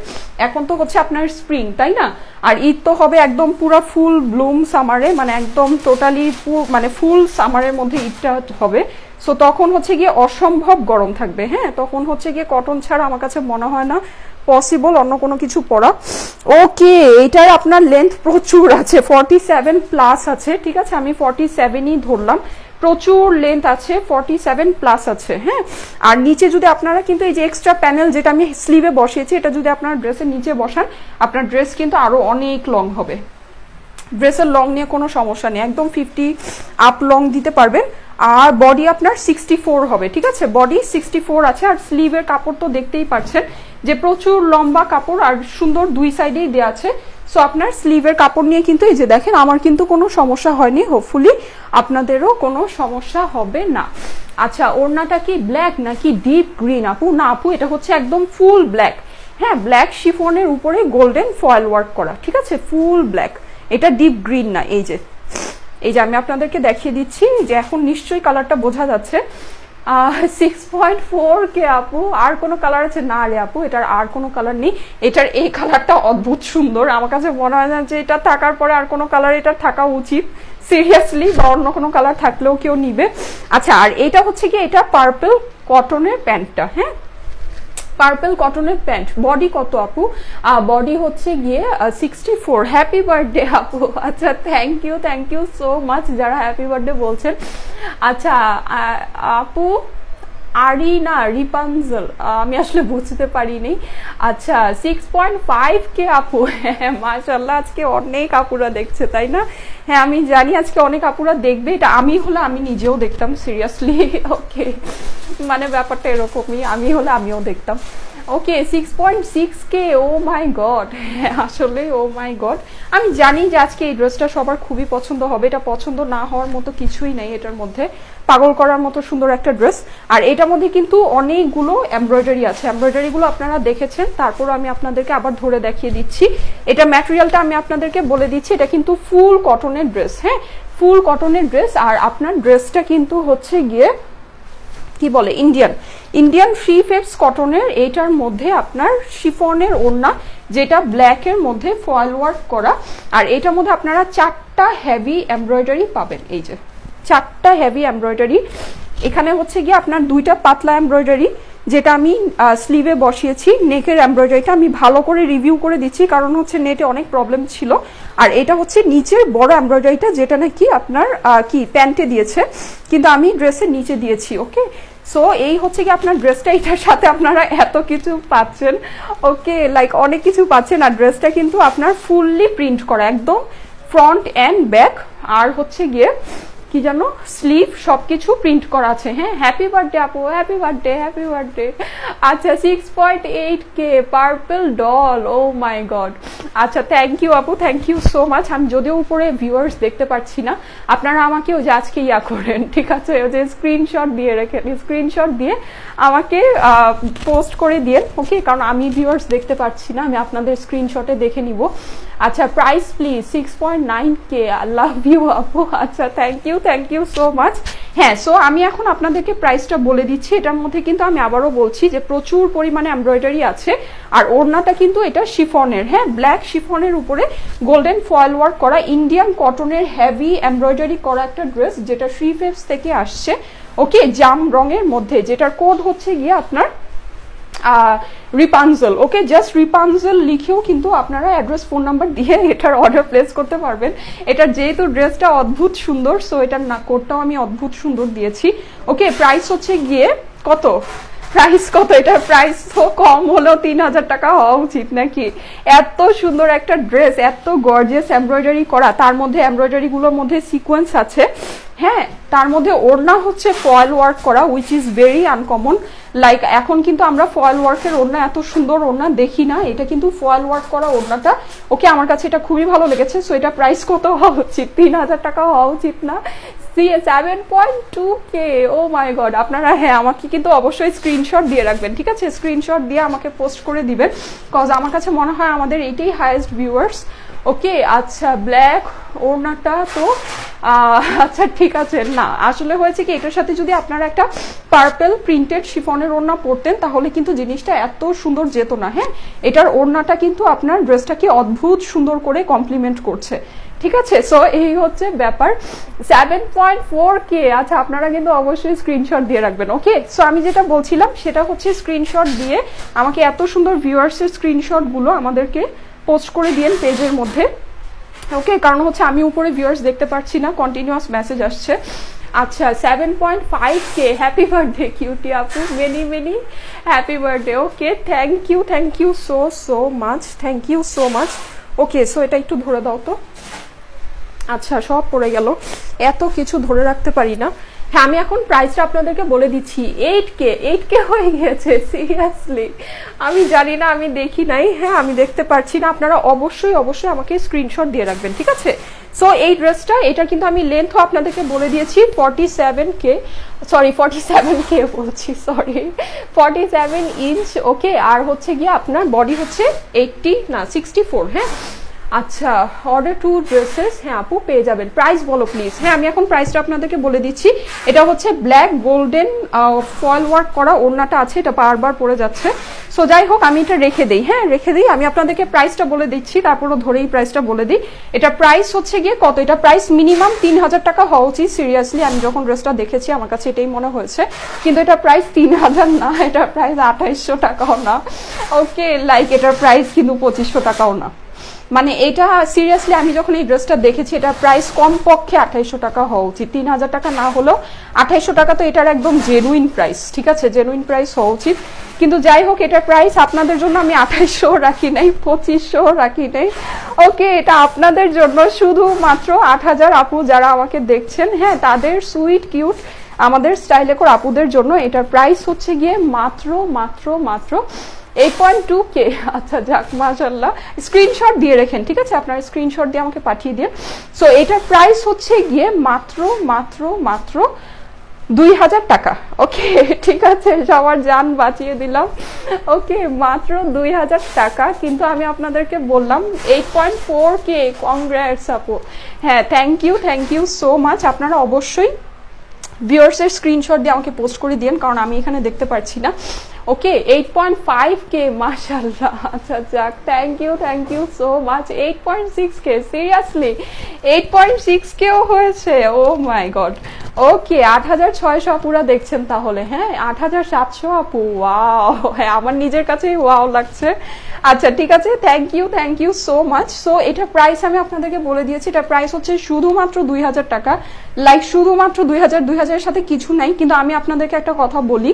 এখন তো হচ্ছে আপনার স্প্রিং, তাই না? আর ঈদ তো হবে একদম পুরো ফুল ব্লুম সামারে, মানে একদম টোটালি মানে ফুল সামারের মধ্যে ঈদটা হবে। সো তখন হচ্ছে গিয়ে অসম্ভব গরম থাকবে। হ্যাঁ, তখন হচ্ছে গিয়ে কটন ছাড়া আমার কাছে মনে হয় না পসিবল অন্য কোনো কিছু পরা। ওকে, এটার আপনার লেন্থ প্রচুর আছে, 47 প্লাস আছে। ঠিক আছে, আমি 47ই ধরলাম। প্রচুর লেন্থ আছে, 47 প্লাস আছে। হ্যাঁ, আর নিচে যদি আপনারা কিন্তু এই যে এক্সট্রা প্যানেল যেটা আমি স্লিভে বসিয়েছি, এটা যদি আপনার ড্রেসের নিচে বসান, আপনার ড্রেস কিন্তু আরো অনেক লং হবে। ড্রেসের লং নিয়ে কোনো সমস্যা নেই, একদম 50 আপ লং দিতে পারবেন। আর বডি আপনার 64 হবে। ঠিক আছে, বডি 64 আছে। আর স্লিভের কাপড় তো দেখতেই পাচ্ছেন যে প্রচুর লম্বা কাপড় আর সুন্দর দুই সাইডেই দেওয়া আছে। সো আপনার স্লিভের কাপড় নিয়ে কিন্তু এই যে দেখেন আমার কিন্তু কোনো সমস্যা হয়নি, হোপফুলি আপনাদেরও কোনো সমস্যা হবে না। আচ্ছা, ওড়নাটা কি ব্ল্যাক নাকি ডিপ গ্রিন আপু? না আপু, এটা হচ্ছে একদম ফুল ব্ল্যাক। হ্যাঁ, ব্ল্যাক শিফনের উপরে গোল্ডেন ফয়েল ওয়ার্ক করা। ঠিক আছে, ফুল ব্ল্যাক, এটা ডিপ গ্রিন না। এই যে আমি আপনাদেরকে দেখিয়ে দিচ্ছি যে এখন নিশ্চয়ই কালারটা বোঝা যাচ্ছে। 6.4K আপু। আর কোনো কালার আছে? না রে আপু, এটার আর কোনো কালার নেই। এটার এই কালারটা অদ্ভুত সুন্দর, আমার কাছে মনে হয় না যে এটা থাকার পরে আর কোনো কালার এটার থাকা উচিত সিরিয়াসলি, বা অন্য কোনো কালার থাকলেও কেউ নিবে। আচ্ছা, আর এটা হচ্ছে কি, এটা পার্পল কটনের প্যান্টটা। হ্যাঁ, পার্পল কটনের প্যান্ট। বডি কত আপু? বডি হচ্ছে গিয়ে 64। হ্যাপি বার্থডে আপু। আচ্ছা, থ্যাংক ইউ সো মাচ যারা হ্যাপি বার্থডে বলছেন। আচ্ছা আপু, আরিনা রিপানজেল, আমি আসলে বুঝতে পারিনি। আচ্ছা, 6.5K আপু। হ্যাঁ, মাশাআল্লাহ, আজকে অনেক আপুরা দেখছে, তাই না? হ্যাঁ, আমি জানি আজকে অনেক আপুরা দেখবে। এটা আমি হলে আমি নিজেও দেখতাম সিরিয়াসলি। ওকে, মানে ব্যাপারটা এরকমই, আমি হলে আমিও দেখতাম। ওকে, 6.6K। ও মাই গড, আসলে ও মাই গড। আমি জানি যে আজকে এই ড্রেসটা সবার খুবই পছন্দ হবে। এটা পছন্দ না হওয়ার মতো কিছুই নেই এটার মধ্যে, পাগল করার মতো সুন্দর একটা ড্রেস। আর এটার মধ্যে কিন্তু অনেকগুলো এমব্রয়ডারি আছে, এমব্রয়ডারিগুলো আপনারা দেখেছেন, তারপর আমি আপনাদেরকে আবার ধরে দেখিয়ে দিচ্ছি। এটা ম্যাটেরিয়ালটা আমি আপনাদেরকে বলে দিচ্ছি, এটা কিন্তু ফুল কটনের ড্রেস। হ্যাঁ, ফুল কটনের ড্রেস। আর আপনার ড্রেসটা কিন্তু হচ্ছে গিয়ে কি বলে, ইন্ডিয়ান 3 ফেব্স কটনের। এইটার মধ্যে আপনার শিফনের ওড়না, যেটা ব্ল্যাকের মধ্যে ফয়েল ওয়ার্ক করা। আর এটার মধ্যে আপনারা 4টা হেভি এমব্রয়ডারি পাবেন, এই যে 4টা হেভি এমব্রয়ডারি। এখানে হচ্ছে গিয়ে আপনার 2টা পাতলা এমব্রয়ডারি, যেটা আমি স্লিভে বসিয়েছি। নেকের এমব্রয়ডারিটা আমি ভালো করে রিভিউ করে দিচ্ছি, কারণ হচ্ছে নেটে অনেক প্রবলেম ছিল। আর এটা হচ্ছে নিচের বড় এমব্রয়ডারিটা, যেটা নাকি আপনার কি প্যান্টে দিয়েছে, কিন্তু আমি ড্রেসের নিচে দিয়েছি। ওকে, সো এই হচ্ছে কি আপনার ড্রেসটা, এটার সাথে আপনারা এত কিছু পাচ্ছেন। ওকে, লাইক অনেক কিছু পাচ্ছেন। আর ড্রেসটা কিন্তু আপনার ফুললি প্রিন্ট করা, একদম ফ্রন্ট অ্যান্ড ব্যাক, আর হচ্ছে গিয়ে কি জানো স্লিভ সবকিছু প্রিন্ট করা আছে। হ্যাঁ, হ্যাপি বার্থডে আপু, হ্যাপি বার্থডে, হ্যাপি বার্থডে। আচ্ছা 6.8K পার্পল ডল, ও মাই গড। আচ্ছা থ্যাংক ইউ আপু, থ্যাংক ইউ সো মাচ। আমি যদিও উপরে ভিউয়ার্স দেখতে পাচ্ছি না, আপনারা আমাকে ওই যে আজকে ইয়া করেন, ঠিক আছে, ওই যে স্ক্রিনশট দিয়ে রেখেন, স্ক্রিনশট দিয়ে আমাকে পোস্ট করে দিয়ে, ওকে, কারণ আমি ভিউয়ার্স দেখতে পাচ্ছি না, আমি আপনাদের স্ক্রিনশটে দেখে নিব। আচ্ছা price please 6.9K, I love you আপু। আচ্ছা থ্যাংক ইউ সো মাচ। হ্যাঁ, সো আমি এখন আপনাদেরকে প্রাইসটা বলে দিচ্ছি। এটার মধ্যে কিন্তু আমি আবারও বলছি যে প্রচুর পরিমাণে এমব্রয়ডারি আছে। আর ওড়নাটা কিন্তু এটা শিফনের, হ্যাঁ, ব্ল্যাক শিফনের উপরে গোল্ডেন ফয়েল ওয়ার্ক করা ইন্ডিয়ান কটনের হেভি এমব্রয়ডারি করা একটা ড্রেস, যেটা শ্রী ফেবস থেকে আসছে। ওকে, জাম রঙের মধ্যে, যেটার কোড হচ্ছে গিয়ে আপনার রিপানজেল। ওকে, জাস্ট রিপানজেল লিখেও কিন্তু আপনারা অ্যাড্রেস ফোন নাম্বার দিয়ে এটার অর্ডার প্লেস করতে পারবেন। এটার যেহেতু ড্রেসটা অদ্ভুত সুন্দর, সো এটার না কোডটাও আমি অদ্ভুত সুন্দর দিয়েছি। ওকে, প্রাইস হচ্ছে গিয়ে কত, প্রাইস কত, এটার প্রাইস তো কম হলেও 3000 টাকা হওয়া উচিত নাকি? এত সুন্দর একটা ড্রেস, এত গর্জিয়াস এমব্রয়ডারি করা, তার মধ্যে এমব্রয়ডারি গুলোর মধ্যে সিকোয়েন্স আছে। হ্যাঁ, তার মধ্যে ওড়না হচ্ছে ফয়েল ওয়ার্ক করা, which is very uncommon. Like এখন কিন্তু আমরা ফয়েল ওয়ার্কের ওড়না, এত সুন্দর ওড়না দেখি না, এটা কিন্তু ফয়েল ওয়ার্ক করা ওড়নাটা। ওকে, আমার কাছে এটা খুবই ভালো লেগেছে। সো এটা প্রাইস কত হওয়া উচিত? 3000 টাকা হওয়া উচিত না? 7.2K, ও মাই গড। আপনারা হ্যাঁ আমাকে কিন্তু অবশ্যই স্ক্রিনশট দিয়ে রাখবেন, ঠিক আছে, স্ক্রিনশট দিয়ে আমাকে পোস্ট করে দিবেন, কজ আমার কাছে মনে হয় আমাদের এটাই হাইয়েস্ট ভিউয়ার্স। ওকে, আচ্ছা ব্ল্যাক ওড়নাটা তো আচ্ছা ঠিক আছে। না, আসলে হয়েছে কি, এটার সাথে যদি আপনারা একটা পার্পল প্রিন্টেড শিফনের ওড়না পরতেন, তাহলে কিন্তু জিনিসটা এত সুন্দর যেত না। হ্যাঁ, এটার ওড়নাটা কিন্তু আপনার ড্রেসটাকে অদ্ভুত সুন্দর করে কমপ্লিমেন্ট করছে, ঠিক আছে। সো এই হচ্ছে ব্যাপার। 7.4K। আচ্ছা, আপনারা কিন্তু অবশ্যই স্ক্রিনশট দিয়ে রাখবেন। ওকে, সো আমি যেটা বলছিলাম সেটা হচ্ছে স্ক্রিনশট দিয়ে আমাকে এত সুন্দর ভিউয়ার্সের স্ক্রিনশট গুলো আমাদেরকে পোস্ট করে দিয়েন পেজের মধ্যে। ওকে, কারণ হচ্ছে আমি উপরে ভিউয়ার্স দেখতে পাচ্ছি না, কন্টিনিউয়াস মেসেজ আসছে। আচ্ছা 7.5K, হ্যাপি বার্থডে কিউটি আপু, many happy birthday. Okay, thank you so much, thank you so much. Okay, so এটা একটু ধরে দাও তো। আচ্ছা, সব পড়ে গেল, এত কিছু ধরে রাখতে পারি না। হ্যাঁ, আমি এখন প্রাইসটা আপনাদেরকে বলে দিচ্ছি। 8K হয়ে গেছে, সিরিয়াসলি আমি জানি না, আমি দেখি নাই। হ্যাঁ, আমি দেখতে পারছি না। আপনারা অবশ্যই আমাকে স্ক্রিনশট দিয়ে রাখবেন, ঠিক আছে। সো এই ড্রেসটা, এটা কিন্তু আমি লেন্থও আপনাদেরকে বলে দিয়েছি, 47K বলছি, সরি 47 ইঞ্চ। ওকে, আর হচ্ছে গিয়ে আপনার বডি হচ্ছে 64। হ্যাঁ, আচ্ছা, অর্ডার 2 ড্রেসেস, হ্যাঁ আপু পেয়ে যাবেন। প্রাইস বলো প্লিজ। হ্যাঁ, আমি এখন প্রাইসটা আপনাদেরকে বলে দিচ্ছি। এটা হচ্ছে ব্ল্যাক গোল্ডেন ফয়েল ওয়ার্ক করা ওড়নাটা আছে, এটা বারবার পড়ে যাচ্ছে। সো যাই হোক, আমি এটা রেখে দিই। হ্যাঁ, রেখে দিই। আমি আপনাদেরকে প্রাইসটা বলে দিচ্ছি, তারপরও ধরেই প্রাইসটা বলে দিই। এটা প্রাইস হচ্ছে গিয়ে কত, এটা প্রাইস মিনিমাম 3000 টাকা হওয়া উচিত। সিরিয়াসলি আমি যখন ড্রেসটা দেখেছি আমার কাছে এটাই মনে হয়েছে, কিন্তু এটা প্রাইস 3000 না, এটা প্রাইস 2800 টাকাও না। ওকে, লাইক এটার প্রাইস কিন্তু 2500 টাকাও না। মানে এটা সিরিয়াসলি আমি যখন এই ড্রেসটা দেখেছি, এটা প্রাইস কমপক্ষে 2800 টাকা হওয়া উচিত, 3000 টাকা না হলেও 2800 টাকা তো এটার একদম জেনুইন প্রাইস, ঠিক আছে, জেনুইন প্রাইস হওয়া উচিত। কিন্তু যাই হোক, এটার প্রাইস আপনাদের জন্য আমি 2800 রাখি নাই, 2500 রাখি নাই। ওকে, এটা আপনাদের জন্য শুধুমাত্র 8000 আপু যারা আমাকে দেখছেন, হ্যাঁ, তাদের সুইট কিউট আমাদের স্টাইলে করে আপুদের জন্য এটার প্রাইস হচ্ছে গিয়ে মাত্র 8.2K। আচ্ছা যাক, মাশাআল্লাহ। স্ক্রিনশট দিয়ে রাখেন, ঠিক আছে, আপনারা স্ক্রিনশট দিয়ে আমাকে পাঠিয়ে দিন। সো এটার প্রাইস হচ্ছে গিয়ে মাত্র 2000 টাকা। ওকে, ঠিক আছে, সবার জান বাঁচিয়ে দিলাম। ওকে, মাত্র 2000 টাকা। কিন্তু আমি আপনাদেরকে বললাম 8.4K। কংগ্রেটস আপু। হ্যাঁ, থ্যাংক ইউ সো মাচ। আপনারা অবশ্যই ভিউয়ার্সের স্ক্রিনশট দিয়ে আমাকে পোস্ট করে দিন, কারণ আমি এখানে দেখতে পাচ্ছি না। ওকে 8.5k মাশাআল্লাহ। আচ্ছা যাক, thank you so much. 8.6k, seriously 8.6k ও হয়েছে, ও মাই গড। ওকে 8600 আপুরা দেখছেন তাহলে, হ্যাঁ 8700 আপু, ওয়াও, হ্যাঁ আমার নিজের কাছেই ওয়াও লাগছে। আচ্ছা ঠিক আছে, thank you so much. So এটা প্রাইস আমি আপনাদেরকে বলে দিয়েছি, এটা প্রাইস হচ্ছে শুধুমাত্র 2000 টাকা, লাইক শুধুমাত্র 2000 সাথে কিছু নাই। কিন্তু আমি আপনাদেরকে একটা কথা বলি,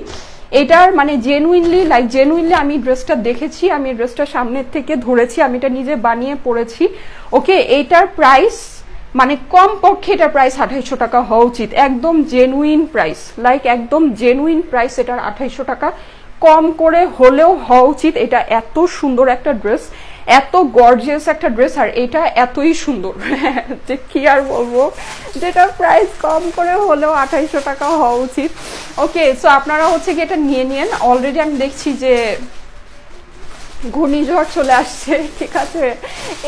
এটার মানে জেনুইনলি আমি ড্রেসটা দেখেছি, আমি ড্রেসটা সামনের থেকে ধরেছি, আমি এটা নিজে বানিয়ে পরেছি। ওকে এটার প্রাইস মানে কম পক্ষে এটার প্রাইস 2800 টাকা হওয়া উচিত, একদম জেনুইন প্রাইস, লাইক একদম জেনুইন প্রাইস এটার 2800 টাকা কম করে হলেও হওয়া উচিত। এটা এত সুন্দর একটা ড্রেস, এত গর্জিয়াস একটা ড্রেস, আর এটা এতই সুন্দর যে কি আর বলবো, যেটার প্রাইস কম করে হলেও 2800 টাকা হওয়া উচিত। ওকে সো আপনারা হচ্ছে কি এটা নিয়ে নিন। অলরেডি আমি দেখছি যে ঘূর্ণিঝড় চলে আসছে, ঠিক আছে।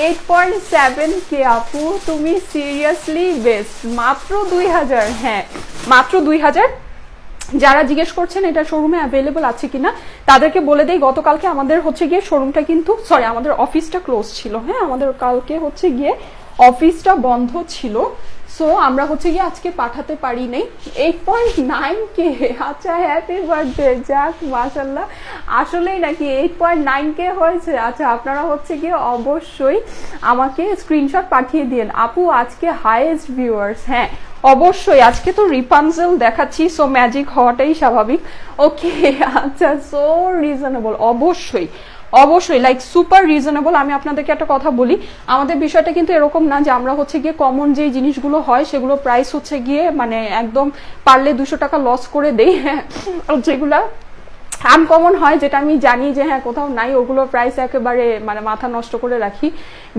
8.7k আপু, তুমি সিরিয়াসলি বেস্ট, মাত্র 2000, হ্যাঁ মাত্র 2000। যারা জিজ্ঞেস করছেন এটা শোরুমে অ্যাভেলেবল আছে কিনা, তাদেরকে বলে দেই গতকালকে আমাদের হচ্ছে গিয়ে শোরুমটা কিন্তু আমাদের অফিসটা ক্লোজ ছিল, হ্যাঁ আমাদের কালকে হচ্ছে গিয়ে অফিসটা বন্ধ ছিল। সো আমরা হচ্ছে গিয়ে আজকে পাঠাতে পারি নাই। 8.9k, আচ্ছা হ্যাপি বার্থডে, যাক মাশাআল্লাহ, আসলেই নাকি 8.9k হয়েছে। আচ্ছা আপনারা হচ্ছে গিয়ে অবশ্যই আমাকে স্ক্রিনশট পাঠিয়ে দিন। আপু আজকে হাইয়েস্ট ভিউয়ার্স, হ্যাঁ অবশ্যই আজকে তো রিপানজেল দেখাচ্ছি, সো ম্যাজিক হওয়াটাই স্বাভাবিক। ওকে আচ্ছা, সো রিজনেবল, অবশ্যই লাইক সুপার রিজনেবল। আমি আপনাদেরকে একটা কথা বলি, আমাদের বিষয়টা কিন্তু এরকম না যে আমরা হচ্ছে গিয়ে কমন যে জিনিসগুলো হয় সেগুলো প্রাইস হচ্ছে গিয়ে মানে একদম পারলে 200 টাকা লস করে দেই, হ্যাঁ যেগুলা আনকমন হয়, যেটা আমি জানি যে হ্যাঁ কোথাও নাই, ওগুলো প্রাইস একেবারে মানে মাথা নষ্ট করে রাখি,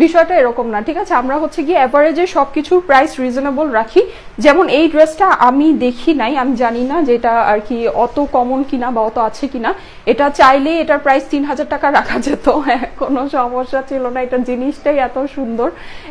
বিষয়টা এরকম না, ঠিক আছে। আমরা হচ্ছে গিয়ে এভারেজে সবকিছুর প্রাইস রিজনেবল রাখি। যেমন এই ড্রেসটা আমি দেখি নাই, আমি জানি না যে এটা আর কি অত কমন কিনা বা অত আছে কিনা, এটা চাইলে এটার প্রাইস 3000 টাকা রাখা যেত, হ্যাঁ কোনো সমস্যা ছিল না, এটা জিনিসটাই এত সুন্দর,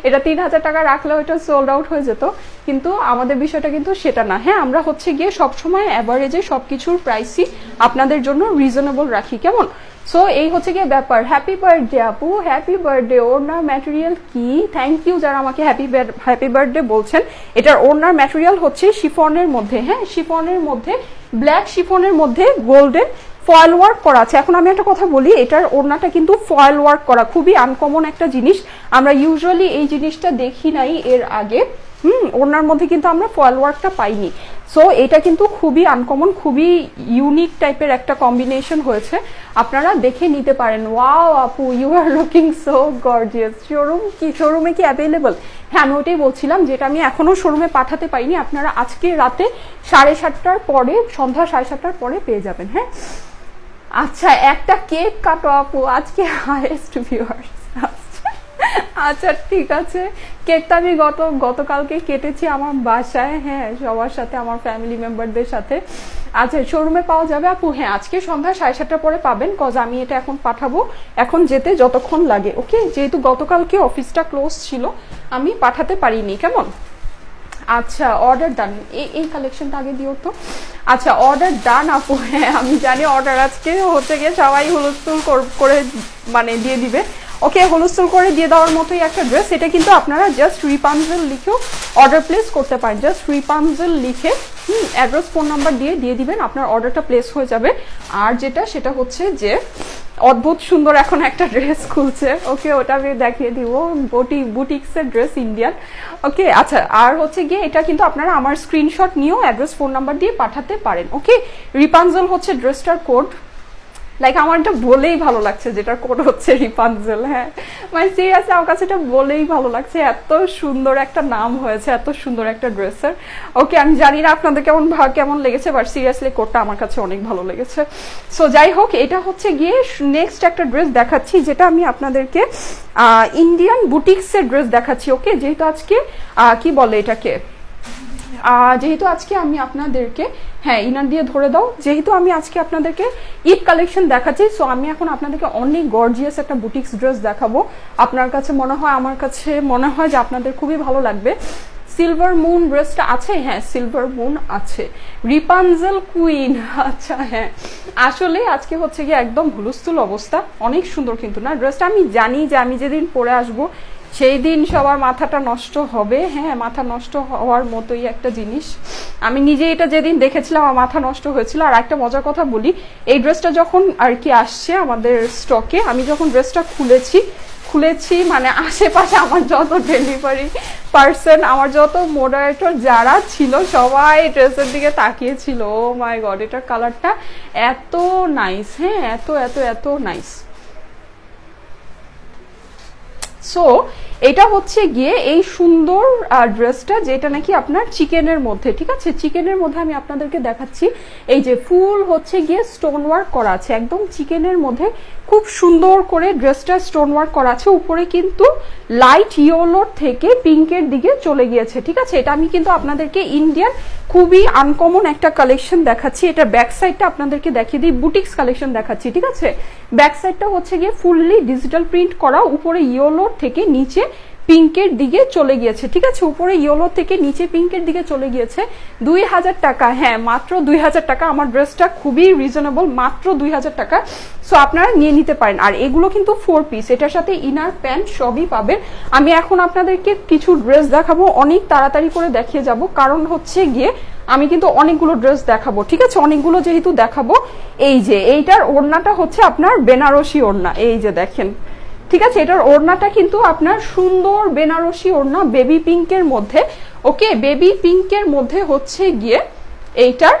এটা 3000 টাকা রাখলেও এটা সোল্ড আউট হয়ে যেত। কিন্তু আমাদের বিষয়টা কিন্তু সেটা না, হ্যাঁ আমরা হচ্ছে গিয়ে সবসময় এভারেজে সবকিছুর প্রাইসই আপনাদের জন্য রিজনেবল রাখি, কেমন। সো এই হচ্ছে গিয়ে ব্যাপার। হ্যাপি বার্থডে আপু, হ্যাপি বার্থডে। ওড়নার ম্যাটেরিয়াল কি, থ্যাংক ইউ যারা আমাকে হ্যাপি বার্থডে বলছেন। এটার ওড়নার ম্যাটেরিয়াল হচ্ছে শিফনের মধ্যে, হ্যাঁ শিফনের মধ্যে, ব্ল্যাক শিফনের মধ্যে গোল্ডেন ফয়েল ওয়ার্ক করা আছে। এখন আমি একটা কথা বলি, এটার ওড়নাটা কিন্তু ফয়েল ওয়ার্ক করা, খুবই আনকমন একটা জিনিস, আমরা ইউজুয়ালি এই জিনিসটা দেখি নাই এর আগে। ওড়নার মধ্যে কিন্তু আমরা ফয়েল ওয়ার্কটা পাইনি। সো এটা কিন্তু খুবই আনকমন, খুবই ইউনিক টাইপের একটা কম্বিনেশন হয়েছে, আপনারা দেখে নিতে পারেন। ওয়াও আপু you are looking so gorgeous. শোরুমে কি অ্যাভেলেবল? হ্যাঁ আমি ওটাই বলছিলাম, যেটা আমি এখনো শোরুমে পাঠাতে পারিনি, আপনারা আজকে রাতে 7:30টার পরে, সন্ধ্যা 7:30টার পরে পেয়ে যাবেন, হ্যাঁ। আচ্ছা একটা কেক কাটো আপু, আজকে হাইয়েস্ট ভিউয়ার্স। আচ্ছা ঠিক আছে, কেকটা আমি গতকালকে কেটেছি আমার বাসায়, হ্যাঁ সবার সাথে, আমার ফ্যামিলি মেম্বারদের সাথে। আচ্ছা শোরুমে পাওয়া যাবে আপু? হ্যাঁ আজকে সন্ধ্যা 7:30টার পরে পাবেন, কজ আমি এটা এখন পাঠাবো, এখন যেতে যতক্ষণ লাগে। ওকে যেহেতু গতকালকে অফিসটা ক্লোজ ছিল আমি পাঠাতে পারিনি, কেমন। আচ্ছা অর্ডার ডান, এই কালেকশনটা আগে দিও তো। আচ্ছা অর্ডার ডান আপু, হ্যাঁ আমি জানি অর্ডার আজকে হচ্ছে গিয়ে সবাই হুলস্থুল করে মানে দিয়ে দিবে। ওকে হুলস্থুল করে দিয়ে দেওয়ার মতোই একটা ড্রেস, এটা কিন্তু আপনারা জাস্ট রিপানজেল লিখেও অর্ডার প্লেস করতে পারেন, জাস্ট রিপানজেল লিখে অ্যাড্রেস ফোন নাম্বার দিয়ে দিবেন, আপনার অর্ডারটা প্লেস হয়ে যাবে। আর সেটা হচ্ছে যে অদ্ভুত সুন্দর এখন একটা ড্রেস খুলছে, ওকে ওটা আমি দেখিয়ে দিব, বুটিক্সের ড্রেস ইন্ডিয়ান। ওকে আচ্ছা আর হচ্ছে গিয়ে এটা কিন্তু আপনারা আমার স্ক্রিনশট নিয়েও অ্যাড্রেস ফোন নাম্বার দিয়ে পাঠাতে পারেন। ওকে রিপানজেল হচ্ছে ড্রেসটার কোড, লাইক আমার এটা বলেই ভালো লাগছে, যেটার কোড হচ্ছে রিপানজেল, হ্যাঁ মানে সিরিয়াসলি আমার কাছে এটা বলেই ভালো লাগছে, এত সুন্দর একটা নাম হয়েছে, এত সুন্দর একটা ড্রেসের। ওকে আমি জানি না আপনাদের কেমন লেগেছে, বাট সিরিয়াসলি কোডটা আমার কাছে অনেক ভালো লেগেছে। সো যাই হোক, এটা হচ্ছে গিয়ে নেক্সট একটা ড্রেস দেখাচ্ছি, যেটা আমি আপনাদেরকে ইন্ডিয়ান বুটিক্সের ড্রেস দেখাচ্ছি। ওকে যেহেতু আজকে কি বলে এটাকে, যেহেতু আজকে আমি আপনাদেরকে, হ্যাঁ ইনার দিয়ে ধরে দাও, যেহেতু আমি আজকে আপনাদেরকে ঈদ কালেকশন দেখাচ্ছি, সো আমি এখন আপনাদেরকে অনেক গর্জিয়াস একটা বুটিক্স ড্রেস দেখাবো। আপনার কাছে মনে হয়, আমার কাছে মনে হয় যে আপনাদের খুবই ভালো লাগবে। সিলভার মুন ড্রেসটা আছে, হ্যাঁ সিলভার মুন আছে। রিপানজেল কুইন, আচ্ছা হ্যাঁ আসলে আজকে হচ্ছে গিয়ে একদম হুলস্থুল অবস্থা, অনেক সুন্দর কিন্তু না ড্রেসটা। আমি জানি যে আমি যেদিন পরে আসবো সেই দিন সবার মাথাটা নষ্ট হবে, হ্যাঁ মাথা নষ্ট হওয়ার মতোই একটা জিনিস। আমি নিজে এটা যেদিন দেখেছিলাম আমার মাথা নষ্ট হয়েছিল। আর একটা মজার কথা বলি, এই ড্রেসটা যখন আর কি আসছে আমাদের স্টকে, আমি যখন ড্রেসটা খুলেছি মানে আশেপাশে আমার যত ডেলিভারি পার্সন, আমার যত মডারেটর যারা ছিল সবাই ড্রেসের দিকে তাকিয়েছিল। ও মাই গড, এটার কালারটা এত নাইস, হ্যাঁ এত এত এত নাইস। সো এটা হচ্ছে গিয়ে এই সুন্দর ড্রেসটা যেটা নাকি আপনার চিকেনের মধ্যে, ঠিক আছে চিকেনের মধ্যে আমি আপনাদেরকে দেখাচ্ছি। এই যে ফুল হচ্ছে গিয়ে স্টোন ওয়ার্ক করা আছে, একদম চিকেনের মধ্যে খুব সুন্দর করে ড্রেসটা স্টোন ওয়ার্ক করা আছে। উপরে কিন্তু লাইট ইয়েলোর থেকে পিঙ্কের দিকে চলে গিয়েছে, ঠিক আছে। এটা আমি কিন্তু আপনাদেরকে ইন্ডিয়ান খুবই আনকমন একটা কালেকশন দেখাচ্ছি। এটা ব্যাক সাইডটা আপনাদেরকে দেখিয়ে দিই, বুটিক্স কালেকশন দেখাচ্ছি, ঠিক আছে। ব্যাক সাইডটা হচ্ছে গিয়ে ফুললি ডিজিটাল প্রিন্ট করা, উপরে ইয়েলোর থেকে নিচে পিঙ্কের দিকে চলে গিয়েছে, ঠিক আছে। উপরে ইয়েলো থেকে নিচে পিঙ্কের দিকে চলে গিয়েছে। 2000 টাকা, হ্যাঁ মাত্র 2000 টাকা। আমার ড্রেসটা খুবই রিজনেবল, মাত্র 2000 টাকা। সো আপনারা নিয়ে নিতে পারেন। আর এগুলো কিন্তু 4 পিস, এটার সাথে ইনার প্যান্ট সবই পাবেন। আমি এখন আপনাদেরকে কিছু ড্রেস দেখাবো, অনেক তাড়াতাড়ি করে দেখিয়ে যাব, কারণ হচ্ছে গিয়ে আমি কিন্তু অনেকগুলো ড্রেস দেখাবো, ঠিক আছে। অনেকগুলো যেহেতু দেখাবো, এই যে এইটার ওড়নাটা হচ্ছে আপনার বেনারসি ওড়না, এই যে দেখেন, ঠিক আছে। এটার ওড়নাটা কিন্তু আপনার সুন্দর বেনারসি ওড়না বেবি পিঙ্কের মধ্যে, ওকে বেবি পিঙ্কের মধ্যে হচ্ছে গিয়ে এইটার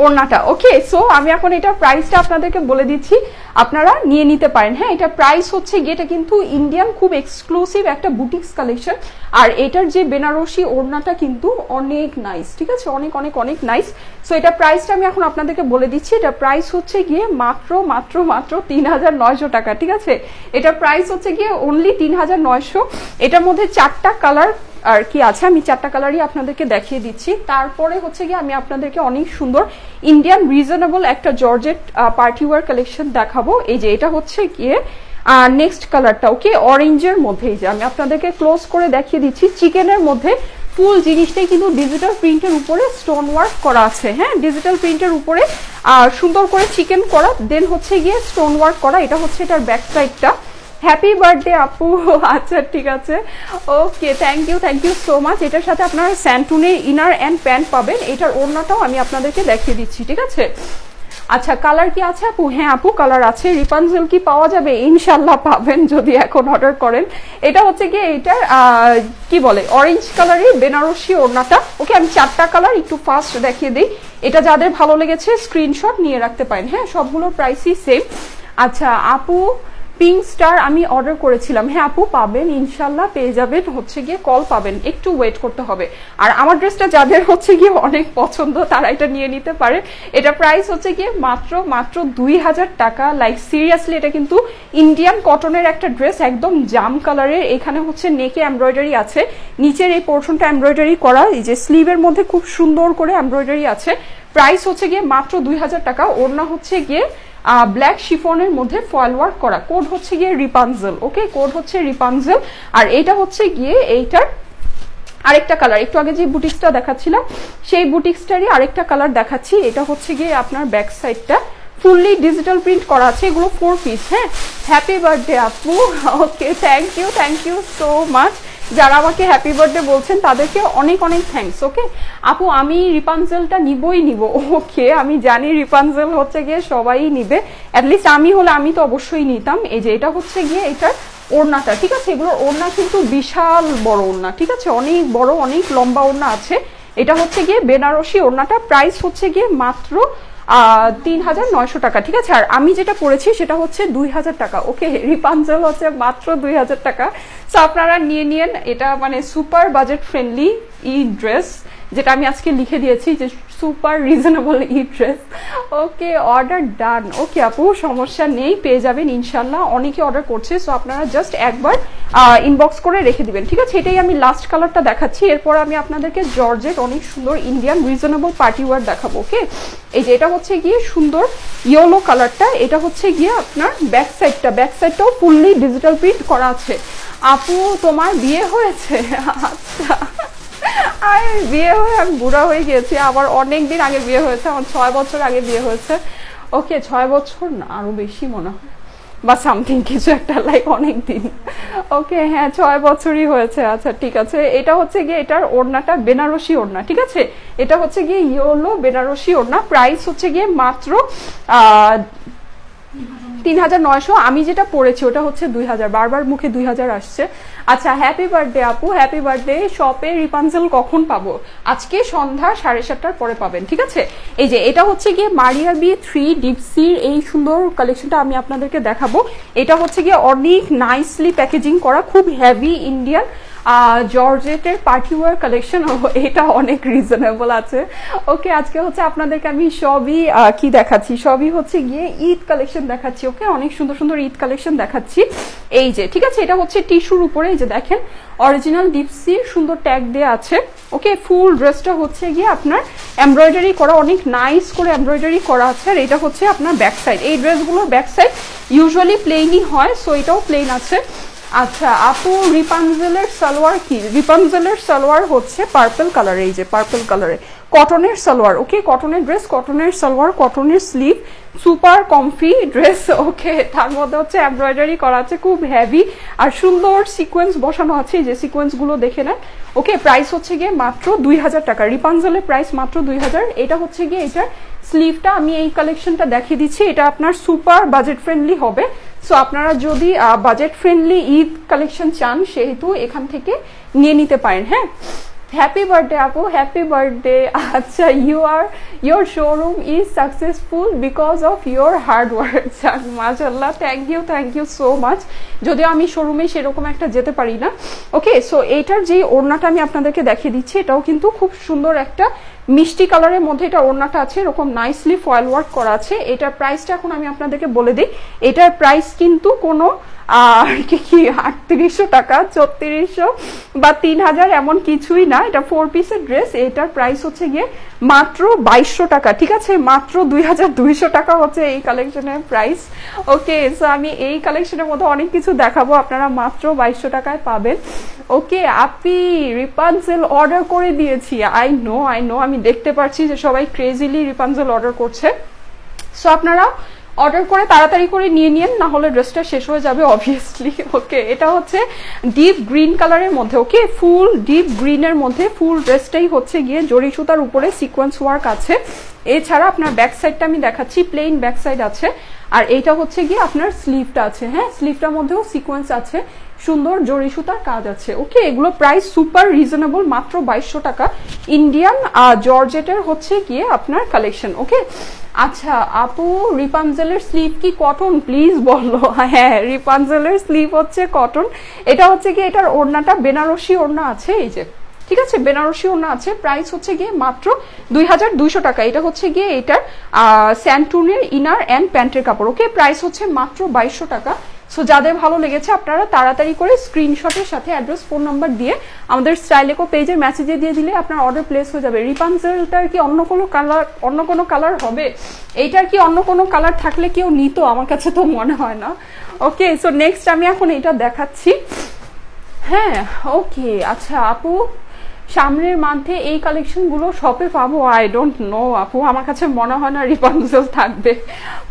ওড়নাটা, ওকে। সো আমি এখন এটা প্রাইসটা আপনাদেরকে বলে দিচ্ছি, আপনারা নিয়ে নিতে পারেন। হ্যাঁ এটা প্রাইস হচ্ছে গিয়ে, এটা কিন্তু ইন্ডিয়ান খুব এক্সক্লুসিভ একটা বুটিক্স কালেকশন। আর এটার যে বেনারসি ওড়নাটা কিন্তু অনেক নাইস, ঠিক আছে অনেক অনেক অনেক নাইস। সো এটা প্রাইসটা আমি এখন আপনাদেরকে বলে দিচ্ছি। এটা প্রাইস হচ্ছে গিয়ে মাত্র মাত্র মাত্র 3900 টাকা, ঠিক আছে। এটা প্রাইস হচ্ছে গিয়ে অনলি 3900। এটার মধ্যে 4টা কালার আর কি আছে, আমি 4টা কালারই আপনাদেরকে দেখিয়ে দিচ্ছি। তারপরে হচ্ছে গিয়ে আমি আপনাদেরকে অনেক সুন্দর ইন্ডিয়ান রিজনেবল একটা জর্জেট পার্টি ওয়্যার কালেকশন দেখাবো। এই যে এটা হচ্ছে গিয়ে নেক্সট কালারটা, ওকে অরেঞ্জের মধ্যে। এই যে আমি আপনাদেরকে ক্লোজ করে দেখিয়ে দিচ্ছি, চিকেনের মধ্যে ফুল জিনিসটাই কিন্তু ডিজিটাল প্রিন্টের উপরে স্টোন ওয়ার্ক করা আছে, হ্যাঁ ডিজিটাল প্রিন্টের উপরে সুন্দর করে চিকেন করা, দেন হচ্ছে গিয়ে স্টোন ওয়ার্ক করা। এটা হচ্ছে এটার ব্যাক সাইডটা। হ্যাপি বার্থডে আপু, আচ্ছা ঠিক আছে, okay thank you so much. এটার সাথে আপনারা স্যান্টুনের ইনার অ্যান্ড প্যান্ট পাবেন। এটার ওড়নাটাও আমি আপনাদেরকে দেখিয়ে দিচ্ছি, ঠিক আছে। আচ্ছা কালার কি আছে আপু? হ্যাঁ আপু কালার আছে। রিপানজেল কি পাওয়া যাবে? ইনশাল্লাহ পাবেন যদি এখন অর্ডার করেন। এটা হচ্ছে গিয়ে এটার কি বলে অরেঞ্জ কালারের বেনারসি ওড়নাটা, ওকে। আমি 4টা কালার একটু ফাস্ট দেখিয়ে দিই, এটা যাদের ভালো লেগেছে স্ক্রিনশট নিয়ে রাখতে পারেন। হ্যাঁ সবগুলোর প্রাইসই সেম। আচ্ছা আপু পিঙ্ক স্টার আমি অর্ডার করেছিলাম, হ্যাঁ আপু পাবেন ইনশাল্লাহ পেয়ে যাবেন, হচ্ছে গিয়ে কল পাবেন, একটু ওয়েট করতে হবে। আর আমার ড্রেসটা যাদের হচ্ছে গিয়ে অনেক পছন্দ তারা এটা নিয়ে নিতে পারে। এটা প্রাইস হচ্ছে গিয়ে মাত্র মাত্র 2000 টাকা। লাইক সিরিয়াসলি এটা কিন্তু ইন্ডিয়ান কটনের একটা ড্রেস, একদম জাম কালারের। এখানে হচ্ছে নেকে এমব্রয়ডারি আছে, নিচের এই পোর্শনটা এমব্রয়ডারি করা, এই যে স্লিভের মধ্যে খুব সুন্দর করে এমব্রয়ডারি আছে। প্রাইস হচ্ছে গিয়ে মাত্র 2000 টাকা। ওড়না হচ্ছে গিয়ে ব্ল্যাক শিফনের মধ্যে ফয়েল ওয়ার্ক করা, কোড হচ্ছে গিয়ে রিপানজেল, ওকে কোড হচ্ছে রিপানজেল। আর এইটা হচ্ছে গিয়ে এইটার আরেকটা কালার, একটু আগে যে বুটিক্সটা দেখাচ্ছিলাম সেই বুটিক্সটারই আরেকটা কালার দেখাচ্ছি। এটা হচ্ছে গিয়ে আপনার ব্যাক সাইডটা ফুললি ডিজিটাল প্রিন্ট করা আছে, এগুলো 4 পিস। হ্যাঁ হ্যাপি বার্থডে আপু, okay thank you so much. যারা আমাকে হ্যাপি বার্থডে বলছেন তাদেরকে অনেক অনেক থ্যাঙ্কস, ওকে আপু। আমি রিপানজেলটা নিবই নিব, ওকে আমি জানি রিপানজেল হচ্ছে গিয়ে সবাই নিবে, অ্যাটলিস্ট আমি হলে আমি তো অবশ্যই নিতাম। এই যে এটা হচ্ছে গিয়ে এটার ওড়নাটা, ঠিক আছে। এগুলোর ওড়না কিন্তু বিশাল বড় ওড়না, ঠিক আছে অনেক বড় অনেক লম্বা ওড়না আছে। এটা হচ্ছে গিয়ে বেনারসি ওড়নাটা, প্রাইস হচ্ছে গিয়ে মাত্র 3900 টাকা, ঠিক আছে। আর আমি যেটা পরেছি সেটা হচ্ছে 2000 টাকা, ওকে। রিপানজেল হচ্ছে মাত্র 2000 টাকা। সো আপনারা নিয়ে নিন, এটা মানে সুপার বাজেট ফ্রেন্ডলি ই ড্রেস, যেটা আমি আজকে লিখে দিয়েছি যে সুপার রিজনেবল ই ড্রেস, ওকে অর্ডার ডান। ওকে আপু সমস্যা নেই, পেয়ে যাবেন ইনশাল্লাহ। অনেকে অর্ডার করছে, সো আপনারা জাস্ট একবার ইনবক্স করে রেখে দিবেন, ঠিক আছে। এটাই আমি লাস্ট কালারটা দেখাচ্ছি, এরপর আমি আপনাদেরকে জর্জেট অনেক সুন্দর ইন্ডিয়ান রিজনেবল পার্টি ওয়্যার দেখাবো, ওকে। এই যে এটা হচ্ছে গিয়ে সুন্দর ইয়েলো কালারটা, এটা হচ্ছে গিয়ে আপনার ব্যাক সাইডটাও ফুললি ডিজিটাল প্রিন্ট করা আছে। আপু তোমার বিয়ে হয়েছে? আচ্ছা আর বিয়ে হয়ে আমি বুড়া হয়ে গিয়েছি, আবার অনেক দিন আগে বিয়ে হয়েছে, আমার 6 বছর আগে বিয়ে হয়েছে। ওকে 6 বছর না আরো বেশি মনে হয়, বা সামথিং কিছু একটা, লাইক অনেক দিন। ওকে হ্যাঁ 6 বছরই হয়েছে। আচ্ছা ঠিক আছে, এটা হচ্ছে গিয়ে এটার ওড়নাটা বেনারসি ওড়না, ঠিক আছে, এটা হচ্ছে গিয়ে ইয়েলো বেনারসি ওড়না। প্রাইস হচ্ছে গিয়ে মাত্র 3900। আমি যেটা পড়েছি ওটা হচ্ছে 2000, বারবার মুখে 2000 আসছে। আচ্ছা হ্যাপি বার্থডে আপু, হ্যাপি বার্থডে। শপে রিপানজেল কখন পাবো? আজকে সন্ধ্যা 7:30টার পরে পাবেন, ঠিক আছে। এই যে এটা হচ্ছে গিয়ে মারিয়া বি 3 ডিপসির এই সুন্দর কালেকশনটা আমি আপনাদেরকে দেখাবো। এটা হচ্ছে গিয়ে অনেক নাইসলি প্যাকেজিং করা, খুব হেভি ইন্ডিয়ান জর্জেটের পার্টি ওয়্যার কালেকশন। এটা অনেক রিজনেবল আছে। ওকে আজকে হচ্ছে আপনাদেরকে আমি সবই কি দেখাচ্ছি, সবই হচ্ছে গিয়ে ঈদ কালেকশন দেখাচ্ছি। ওকে অনেক সুন্দর সুন্দর ঈদ কালেকশন দেখাচ্ছি। এই যে ঠিক আছে, এটা হচ্ছে টিস্যুর উপরে, এই যে দেখেন অরিজিনাল ডিপসির সুন্দর ট্যাগ দেওয়া আছে। ওকে ফুল ড্রেসটা হচ্ছে গিয়ে আপনার এমব্রয়ডারি করা, অনেক নাইস করে এমব্রয়ডারি করা আছে। আর এটা হচ্ছে আপনার ব্যাক সাইড, এই ড্রেসগুলোর ব্যাক সাইড ইউজুয়ালি প্লেনই হয়, সো এটাও প্লেন আছে। আচ্ছা আপু রিপানজেলের সালোয়ার কি? রিপানজেলের সালোয়ার হচ্ছে পার্পল কালারে, এই যে পার্পল কালারে কটনের সালোয়ার। ওকে কটনের ড্রেস, কটনের সালোয়ার, কটনের স্লিভ, সুপার কমফি ড্রেস। ওকে তার মধ্যে হচ্ছে এমব্রয়ডারি করা আছে, খুব হেভি আর সুন্দর সিকোয়েন্স বসানো আছে, এই যে সিকোয়েন্স গুলো দেখে নেন। ওকে প্রাইস হচ্ছে গিয়ে মাত্র 2000 টাকা, রিপানজেলের প্রাইস মাত্র 2000। এটা হচ্ছে গিয়ে এটার স্লিভটা আমি এই কালেকশনটা দেখিয়ে দিচ্ছি, এটা আপনার সুপার বাজেট ফ্রেন্ডলি হবে। সো আপনারা যদি বাজেট ফ্রেন্ডলি ঈদ কালেকশন চান সেহেতু এখান থেকে নিয়ে নিতে পারেন। হ্যাঁ হ্যাপি বার্থডে আপু, হ্যাপি বার্থডে। আচ্ছা your showroom is successful because of your hard work. মাশাআল্লাহ, থ্যাংক ইউ সো মাচ। যদিও আমি শোরুমে সেরকম একটা যেতে পারি না। ওকে সো এইটার যে ওড়নাটা আমি আপনাদেরকে দেখিয়ে দিচ্ছি, এটাও কিন্তু খুব সুন্দর একটা মিষ্টি কালারের মধ্যে এটা ওড়নাটা আছে, এরকম নাইসলি ফয়েল ওয়ার্ক করা আছে। এটার প্রাইসটা এখন আমি আপনাদেরকে বলে দিই, এটার প্রাইস কিন্তু কোনো কি 3800 টাকা, 3400 বা 3000 এমন কিছুই না। এটা 4 পিসের ড্রেস, এটার প্রাইস হচ্ছে গিয়ে মাত্র 2200 টাকা, ঠিক আছে, মাত্র 2200 টাকা হচ্ছে এই কালেকশনের প্রাইস। ওকে সো আমি এই কালেকশনের মধ্যে অনেক কিছু দেখাবো, আপনারা মাত্র 2200 টাকায় পাবেন। ওকে আপনি রিপানজেল অর্ডার করে দিয়েছি, আই নো আমি দেখতে পাচ্ছি যে সবাই ক্রেজিলি রিপানজেল অর্ডার করছে। সো আপনারা অর্ডার করে তাড়াতাড়ি করে নিয়ে নিন, না হলে ড্রেসটা শেষ হয়ে যাবে অবভিয়াসলি। ওকে এটা হচ্ছে ডিপ গ্রিন কালারের মধ্যে, ওকে ফুল ডিপ গ্রিনের মধ্যে ফুল ড্রেসটাই হচ্ছে গিয়ে জরি সুতার উপরে সিকোয়েন্স ওয়ার্ক আছে। এছাড়া আপনার ব্যাক সাইডটা আমি দেখাচ্ছি, প্লেন ব্যাক সাইড আছে। আর এইটা হচ্ছে গিয়ে আপনার স্লিভটা আছে, হ্যাঁ স্লিভটার মধ্যেও সিকোয়েন্স আছে, সুন্দর জরি সুতার কাজ আছে। ওকে এগুলো প্রাইস সুপার রিজনেবল, মাত্র 2200 টাকা। ইন্ডিয়ান জর্জেটের হচ্ছে গিয়ে আপনার কালেকশন। ওকে আচ্ছা আপু রিপানজেলের স্লিভ কি কটন প্লিজ বলো? হ্যাঁ রিপানজেলের স্লিভ হচ্ছে কটন। এটা হচ্ছে গিয়ে এটার ওড়নাটা বেনারসি ওড়না আছে, এই যে ঠিক আছে বেনারসি ওড়না আছে। প্রাইস হচ্ছে গিয়ে মাত্র 2200 টাকা। এটা হচ্ছে গিয়ে এটার স্যান্টুনের ইনার অ্যান্ড প্যান্টের কাপড়। ওকে প্রাইস হচ্ছে মাত্র 2200 টাকা। সো যাদের ভালো লেগেছে আপনারা তাড়াতাড়ি করে স্ক্রিনশটের সাথে অ্যাড্রেস ফোন নাম্বার দিয়ে আমাদের স্টাইলেকো পেজের মেসেজে দিয়ে দিলে আপনার অর্ডার প্লেস হয়ে যাবে। রিপানজেলটার কি অন্য কোনো কালার হবে? এইটার কি অন্য কোনো কালার থাকলে কেউ নিত? আমার কাছে তো মনে হয় না। ওকে সো নেক্সট আমি এখন এটা দেখাচ্ছি। হ্যাঁ ওকে আচ্ছা আপু সামনের মান্থে এই কালেকশন গুলো শপে পাবো? আই ডোন্ট নো আপু, আমার কাছে মনে হয় না রিপানজেল থাকবে।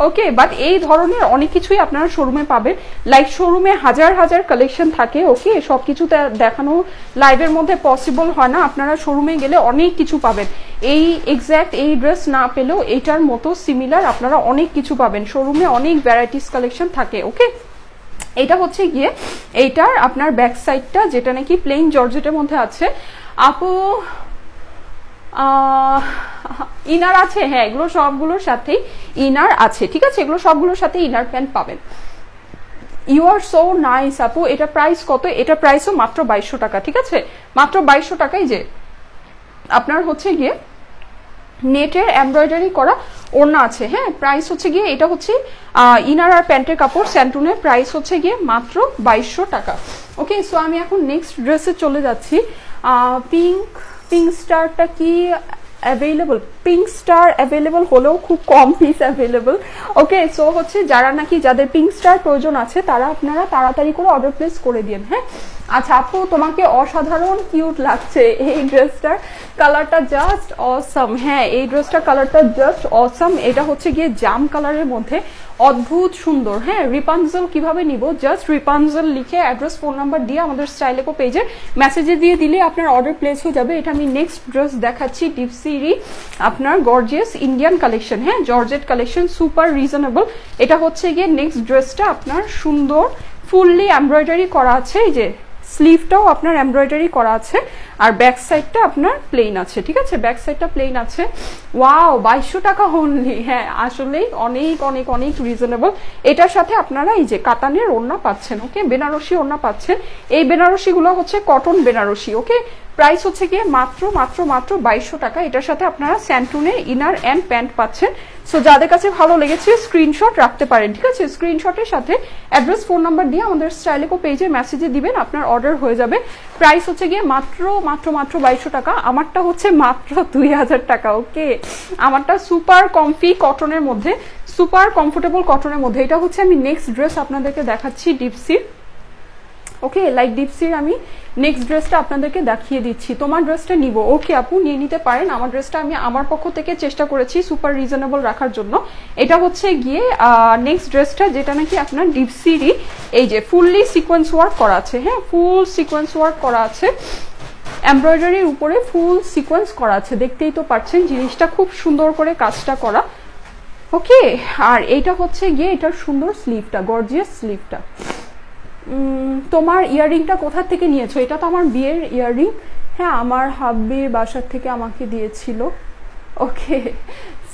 ওকে বাট এই ধরনের অনেক কিছুই আপনারা শোরুমে পাবেন, লাইক শোরুমে হাজার হাজার কালেকশন থাকে। ওকে সবকিছু দেখানো লাইভের মধ্যে পসিবল হয় না, আপনারা শোরুমে গেলে অনেক কিছু পাবেন। এই এক্স্যাক্ট এই ড্রেস না পেলেও এটার মতো সিমিলার আপনারা অনেক কিছু পাবেন, শোরুমে অনেক ভ্যারাইটিস কালেকশন থাকে। ওকে এটা হচ্ছে গিয়ে এইটার আপনার ব্যাক সাইডটা যেটা নাকি প্লেন জর্জেটের মধ্যে আছে। আপু ইনার আছে? হ্যাঁ এগুলো সবগুলোর সাথেই ইনার আছে, ঠিক আছে, এগুলো সবগুলোর সাথে ইনার প্যান্ট পাবেন। ইউ আর সো নাইস আপু। এটা প্রাইস কত? এটা প্রাইসও মাত্র 2200 টাকা, ঠিক আছে, মাত্র 2200 টাকায় যে আপনার হচ্ছে গিয়ে নেটের এমব্রয়ডারি করা ওড়না আছে। হ্যাঁ প্রাইস হচ্ছে গিয়ে এটা হচ্ছে ইনার আর প্যান্টের কাপড় স্যান্টুনের, প্রাইস হচ্ছে গিয়ে মাত্র 2200 টাকা। ওকে সো আমি এখন নেক্সট ড্রেসে চলে যাচ্ছি। পিঙ্ক স্টারটা কি অ্যাভেলেবল? পিঙ্ক স্টার অ্যাভেলেবল হলেও খুব কম পিস অ্যাভেলেবল। ওকে, সো হচ্ছে যারা নাকি যাদের পিঙ্ক স্টার প্রয়োজন আছে তারা আপনারা তাড়াতাড়ি করে অর্ডার প্লেস করে দিন। হ্যাঁ, আচ্ছা আপু তোমাকে অসাধারণ কিউট লাগছে, এই ড্রেসটার কালারটা জাস্ট অসাম। হ্যাঁ, এই ড্রেসটার কালারটা জাস্ট অসাম। এটা হচ্ছে গিয়ে জাম কালারের মধ্যে অদ্ভুত সুন্দর। হ্যাঁ, রিপানজেল কিভাবে নিব, জাস্ট রিপানজেল লিখে অ্যাড্রেস ফোন নাম্বার দিয়ে আমাদের স্টাইলেকো পেজে মেসেজে দিয়ে দিলে আপনার অর্ডার প্লেস হয়ে যাবে। এটা আমি নেক্সট ড্রেস দেখাচ্ছি, ডিপসিরি আপনার গর্জিয়াস ইন্ডিয়ান কালেকশন। হ্যাঁ, জর্জেট কালেকশন, সুপার রিজনেবল। এটা হচ্ছে গিয়ে নেক্সট ড্রেসটা আপনার সুন্দর ফুললি এমব্রয়ডারি করা আছে, এই যে স্লিভটাও আপনার এমব্রয়ডারি করা আছে, আর ব্যাক সাইডটা আপনার প্লেন আছে। ঠিক আছে, ব্যাক সাইডটা প্লেন আছে। ওয়াও, 2200 টাকা অনলি। হ্যাঁ, আসলেই অনেক অনেক অনেক রিজনেবল। এটার সাথে আপনারা এই যে কাতানের ওড়না পাচ্ছেন। ওকে, বেনারসি ওড়না পাচ্ছেন। এই বেনারসিগুলো হচ্ছে কটন বেনারসি। ওকে, প্রাইস হচ্ছে গিয়ে মাত্র মাত্র মাত্র 2200 টাকা। এটার সাথে আপনারা স্যান্টুনের ইনার অ্যান্ড প্যান্ট পাচ্ছেন। সো যাদের কাছে ভালো লেগেছে স্ক্রিনশট রাখতে পারেন। ঠিক আছে, স্ক্রিনশটের সাথে অ্যাড্রেস ফোন নাম্বার দিয়ে আমাদের স্টাইলেকো পেজে মেসেজে দিবেন, আপনার অর্ডার হয়ে যাবে। প্রাইস হচ্ছে গিয়ে মাত্র মাত্র মাত্র 2200 টাকা। আমারটা হচ্ছে মাত্র 2000 টাকা। ওকে, আমারটা সুপার কমফি কটনের মধ্যে, সুপার কমফোর্টেবল কটনের মধ্যে। এটা হচ্ছে আমি নেক্সট ড্রেস আপনাদেরকে দেখাচ্ছি ডিপসির। ওকে, লাইক ডিপসির আমি নেক্সট ড্রেসটা আপনাদেরকে দেখিয়ে দিচ্ছি। তোমার ড্রেসটা নিব, ওকে আপু নিয়ে নিতে পারেন। আমার ড্রেসটা আমি আমার পক্ষ থেকে চেষ্টা করেছি সুপার রিজনেবল রাখার জন্য। এটা হচ্ছে গিয়ে নেক্সট ড্রেসটা, যেটা নাকি আপনার ডিপসিরই এই যে ফুললি সিকোয়েন্স ওয়ার্ক করা আছে। হ্যাঁ, ফুল সিকোয়েন্স ওয়ার্ক করা আছে, এমব্রয়ডারির উপরে ফুল সিকোয়েন্স করা আছে। দেখতেই তো পাচ্ছেন জিনিসটা খুব সুন্দর করে কাজটা করা। ওকে, আর এইটা হচ্ছে গিয়ে এটার সুন্দর স্লিভটা, গর্জিয়াস স্লিভটা। তোমার ইয়াররিংটা কোথা থেকে নিয়েছো? এটা তো আমার বিয়ের ইয়াররিং। হ্যাঁ, আমার হাব্বির বাসার থেকে আমাকে দিয়েছিল। ওকে,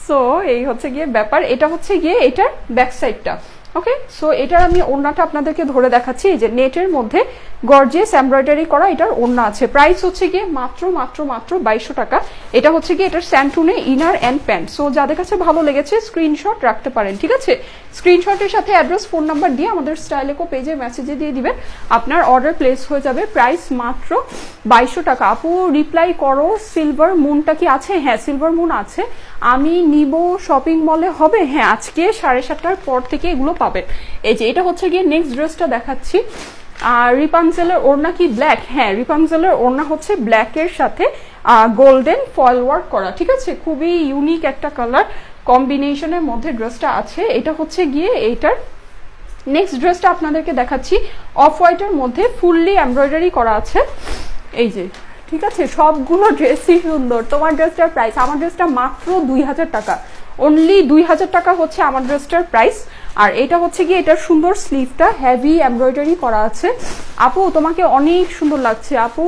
সো এই হচ্ছে গিয়ে ব্যাপার। এটা হচ্ছে গিয়ে এটার ব্যাক সাইডটা। ওকে, সো এটার আমি ওড়নাটা আপনাদেরকে ধরে দেখাচ্ছি। এই যে নেটের মধ্যে গর্জিয়াস এমব্রয়ডারি করা এটার ওড়না আছে। প্রাইস হচ্ছে গিয়ে মাত্র মাত্র মাত্র 2200 টাকা। এটা হচ্ছে গিয়ে এটার স্যান্টুনে ইনার অ্যান্ড প্যান্ট। সো যাদের কাছে ভালো লেগেছে স্ক্রিনশট রাখতে পারেন। ঠিক আছে, স্ক্রিনশটের সাথে অ্যাড্রেস ফোন নাম্বার দিয়ে আমাদের স্টাইলেকো পেজে মেসেজে দিয়ে দিবেন, আপনার অর্ডার প্লেস হয়ে যাবে। প্রাইস মাত্র 2200 টাকা। আপু রিপ্লাই করো, সিলভার মুনটা কি আছে? হ্যাঁ, সিলভার মুন আছে। আমি নিব শপিং মলে হবে? হ্যাঁ, আজকে 7:30টার পর থেকে এগুলো পাবেন। এই যে এটা হচ্ছে গিয়ে নেক্সট ড্রেসটা দেখাচ্ছি। আর রিপানজেলের ওড়না কি ব্ল্যাক? হ্যাঁ, রিপানজেলের ওড়না হচ্ছে ব্ল্যাকের সাথে গোল্ডেন ফয়েল ওয়ার্ক করা। ঠিক আছে, খুবই ইউনিক একটা কালার কম্বিনেশনের মধ্যে ড্রেসটা আছে। এটা হচ্ছে গিয়ে এইটার নেক্সট ড্রেসটা আপনাদেরকে দেখাচ্ছি। অফ হোয়াইটের মধ্যে ফুললি এমব্রয়ডারি করা আছে। এই যে, ঠিক আছে, সবগুলো ড্রেসই সুন্দর। তোমার ড্রেসটার প্রাইস, আমার ড্রেসটা মাত্র 2000 টাকা। অনলি 2000 টাকা হচ্ছে আমার ড্রেসটার প্রাইস। আর এটা হচ্ছে কি এটার সুন্দর স্লিভটা হেভি এমব্রয়ডারি করা আছে। আপু তোমাকে অনেক সুন্দর লাগছে। আপু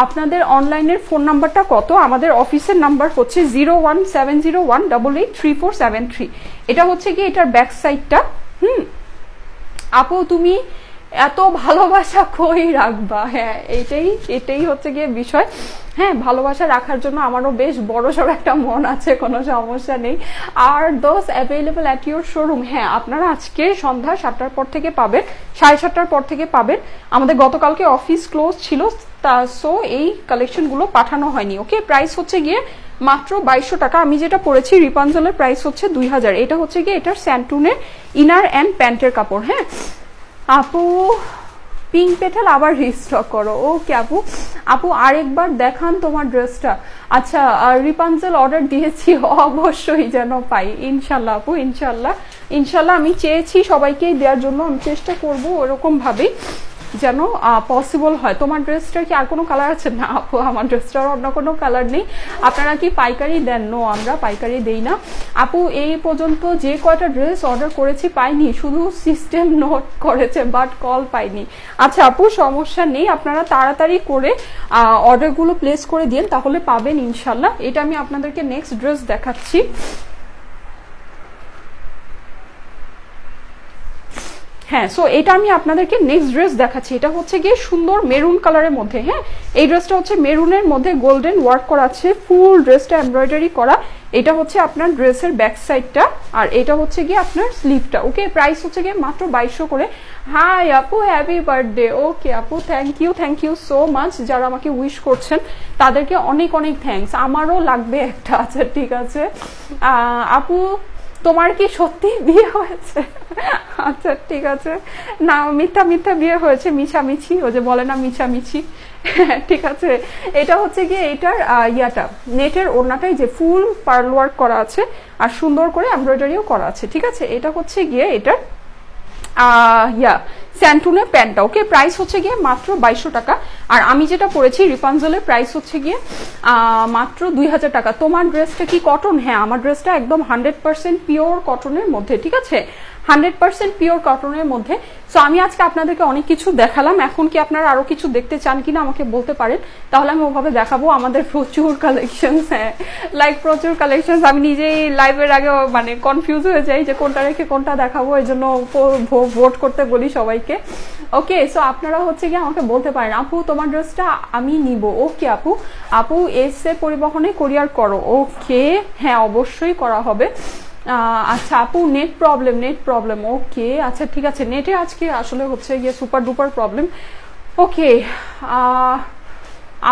আপনাদের অনলাইনের ফোন নাম্বারটা কত? আমাদের অফিসের নাম্বার হচ্ছে 01701883473। এটা হচ্ছে কি এটার ব্যাক সাইডটা। আপু তুমি এত ভালোবাসা কই রাখবা? হ্যাঁ, এটাই হচ্ছে গিয়ে বিষয়। হ্যাঁ, ভালোবাসা রাখার জন্য আমারও বেশ বড়সড় একটা মন আছে, কোনো সমস্যা নেই। আর those available at your showroom. হ্যাঁ, আপনারা আজকে সন্ধ্যা 7টার পর থেকে পাবেন, 7:30টার পর থেকে পাবেন। আমাদের গতকালকে অফিস ক্লোজ ছিল, সো এই কালেকশনগুলো পাঠানো হয়নি। ওকে, প্রাইস হচ্ছে গিয়ে মাত্র 2200 টাকা। আমি যেটা পরেছি রিপানজেলের প্রাইস হচ্ছে 2000। এটা হচ্ছে গিয়ে এটার স্যান্টুনের ইনার অ্যান্ড প্যান্টের কাপড়। হ্যাঁ আপু, পিঙ্ক পেটাল আবার রিস্টক করো। ওকে আপু, আপু আরেকবার দেখান তোমার ড্রেসটা। আচ্ছা, রিপানজেল অর্ডার দিয়েছি, অবশ্যই যেন পাই ইনশাল্লাহ আপু, ইনশাল্লাহ ইনশাল্লাহ। আমি চেয়েছি সবাইকেই দেওয়ার জন্য, আমি চেষ্টা করবো ওরকম ভাবেই যেন পসিবল হয়। তোমার ড্রেসটার কি আর কোনো কালার আছে? না আপু, আমার ড্রেসটার অন্য কোনো কালার নেই। আপনারা কি পাইকারি দেন? নো, আমরা পাইকারি দেই না আপু। এই পর্যন্ত যে কয়টা ড্রেস অর্ডার করেছি পাইনি, শুধু সিস্টেম নোট করেছে বাট কল পাইনি। আচ্ছা আপু, সমস্যা নেই, আপনারা তাড়াতাড়ি করে অর্ডারগুলো প্লেস করে দিন, তাহলে পাবেন ইনশাল্লাহ। এটা আমি আপনাদেরকে নেক্সট ড্রেস দেখাচ্ছি। হ্যাঁ, সো এটা আমি আপনাদেরকে নেক্সট ড্রেস দেখাচ্ছি। এটা হচ্ছে গিয়ে সুন্দর মেরুন কালারের মধ্যে। হ্যাঁ, এই ড্রেসটা হচ্ছে মেরুনের মধ্যে গোল্ডেন ওয়ার্ক করা আছে, ফুল ড্রেসটা এমব্রয়ডারি করা। এটা হচ্ছে আপনার ড্রেসের ব্যাক সাইডটা, আর এটা হচ্ছে গিয়ে আপনার স্লিভটা। ওকে, প্রাইস হচ্ছে গিয়ে মাত্র 2200 করে। হাই আপু, হ্যাপি বার্থডে। ওকে আপু, থ্যাংক ইউ সো মাচ। যারা আমাকে উইশ করছেন তাদেরকে অনেক অনেক থ্যাঙ্কস। আমারও লাগবে একটা। আচ্ছা ঠিক আছে আপু, তোমার কি সত্যি বিয়ে হয়েছে? আচ্ছা ঠিক আছে, না মিথ্যা বিয়ে হয়েছে, মিছামিছি, ও যে বলে না মিছামিছি। ঠিক আছে, এটা হচ্ছে গিয়ে এটার ইয়াটা নেটের ওড়নাটাই যে ফুল পার্ল ওয়ার্ক করা আছে আর সুন্দর করে এমব্রয়ডারিও করা আছে। ঠিক আছে, এটা হচ্ছে গিয়ে এটার স্যান্টুনের প্যান্টটা। ওকে, প্রাইস হচ্ছে গিয়ে মাত্র 2200 টাকা। আর আমি যেটা পরেছি রিপানজলের প্রাইস হচ্ছে গিয়ে মাত্র 2000 টাকা। তোমার ড্রেসটা কি কটন? হ্যাঁ, আমার ড্রেসটা একদম 100% পিওর কটনের মধ্যে। ঠিক আছে, 100% পিওর কটনের মধ্যে। সো আমি আজকে আপনাদেরকে অনেক কিছু দেখালাম। এখন কি আপনারা আরো কিছু দেখতে চান কিনা আমাকে বলতে পারেন, তাহলে আমি ওভাবে দেখাবো। আমাদের প্রচুর কালেকশন, হ্যাঁ লাইক প্রচুর কালেকশন। আমি নিজেই লাইভের আগে মানে কনফিউজ হয়ে যাই যে কোনটা রেখে কোনটা দেখাবো, এই জন্য ভোট করতে বলি সবাইকে। ওকে, সো আপনারা হচ্ছে গিয়ে আমাকে বলতে পারেন আপু তোমার ড্রেসটা আমি নিব। ওকে আপু এসে পরিবহনে কুরিয়ার করো। ওকে, হ্যাঁ অবশ্যই করা হবে। আচ্ছা আপু, নেট প্রবলেম। ওকে, আচ্ছা ঠিক আছে, নেটে আজকে আসলে হচ্ছে গিয়ে সুপার ডুপার প্রবলেম। ওকে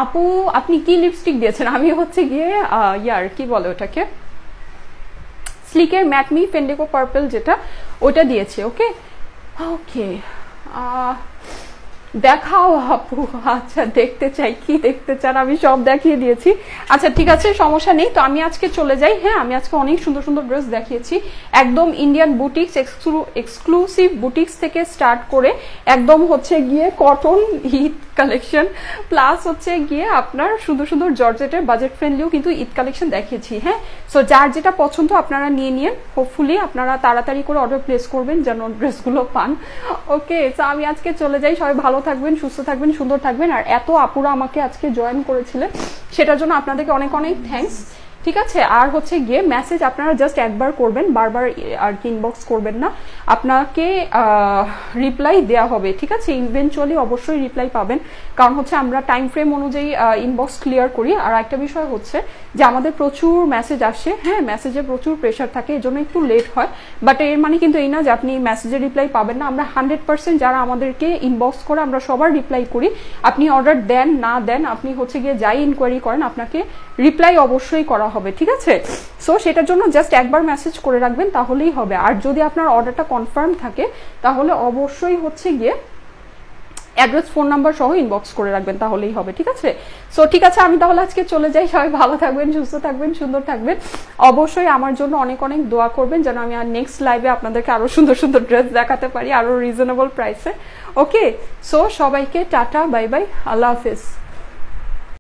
আপু, আপনি কি লিপস্টিক দিয়েছেন? আমি হচ্ছে গিয়ে কি বলে ওটাকে, স্লিকের ম্যাট মি ফেন্ডেকো পার্পল যেটা, ওটা দিয়েছি। ওকে দেখাও আপু। আচ্ছা দেখতে চাই, কি দেখতে চান? আমি সব দেখিয়ে দিয়েছি। আচ্ছা ঠিক আছে, সমস্যা নেই। তো আমি আজকে চলে যাই। হ্যাঁ, আমি আজকে অনেক সুন্দর সুন্দর ড্রেস দেখিয়েছি, একদম ইন্ডিয়ান বুটিক্স এক্সক্লুসিভ বুটিক্স থেকে স্টার্ট করে একদম হচ্ছে গিয়ে কটন ঈদ কালেকশন, প্লাস হচ্ছে গিয়ে আপনার সুন্দর সুন্দর জর্জেটের বাজেট ফ্রেন্ডলিও কিন্তু ঈদ কালেকশন দেখিয়েছি। হ্যাঁ, সো যার যেটা পছন্দ আপনারা নিয়ে নিন। হোপফুলি আপনারা তাড়াতাড়ি করে অর্ডার প্লেস করবেন যেন ড্রেসগুলো পান। ওকে, সো আমি আজকে চলে যাই। সবাই ভালো থাকবেন, সুস্থ থাকবেন, সুন্দর থাকবেন। আর এত আপুরা আমাকে আজকে জয়েন করেছিলেন, সেটার জন্য আপনাদেরকে অনেক অনেক থ্যাঙ্কস। ঠিক আছে, আর হচ্ছে গিয়ে মেসেজ আপনারা জাস্ট একবার করবেন, বারবার আর কি ইনবক্স করবেন না, আপনাকে রিপ্লাই দেওয়া হবে। ঠিক আছে, ইভেনচুয়ালি অবশ্যই রিপ্লাই পাবেন, কারণ হচ্ছে আমরা টাইম ফ্রেম অনুযায়ী ইনবক্স ক্লিয়ার করি। আর একটা বিষয় হচ্ছে যে আমাদের প্রচুর মেসেজ আসে। হ্যাঁ, মেসেজে প্রচুর প্রেশার থাকে, এই জন্য একটু লেট হয়। বাট এর মানে কিন্তু এই না যে আপনি মেসেজে রিপ্লাই পাবেন না। আমরা 100% যারা আমাদেরকে ইনবক্স করে আমরা সবার রিপ্লাই করি। আপনি অর্ডার দেন না দেন, আপনি হচ্ছে গিয়ে যাই ইনকোয়ারি করেন, আপনাকে রিপ্লাই অবশ্যই করা হবে। ঠিক আছে, সো সেটার জন্য জাস্ট একবার মেসেজ করে রাখবেন, তাহলেই হবে। আর যদি আপনার অর্ডারটা কনফার্ম থাকে তাহলে অবশ্যই হচ্ছে গিয়ে অ্যাড্রেস ফোন নাম্বার সহ ইনবক্স করে রাখবেন, তাহলেই হবে। ঠিক আছে, সো ঠিক আছে, আমি তাহলে আজকে চলে যাই। সবাই ভালো থাকবেন, সুস্থ থাকবেন, সুন্দর থাকবেন। অবশ্যই আমার জন্য অনেক অনেক দোয়া করবেন যেন আমি আর নেক্সট লাইভে আপনাদেরকে আরো সুন্দর সুন্দর ড্রেস দেখাতে পারি, আরো রিজনেবল প্রাইসে। ওকে, সো সবাইকে টাটা, বাই বাই, আল্লাহ হাফিজ।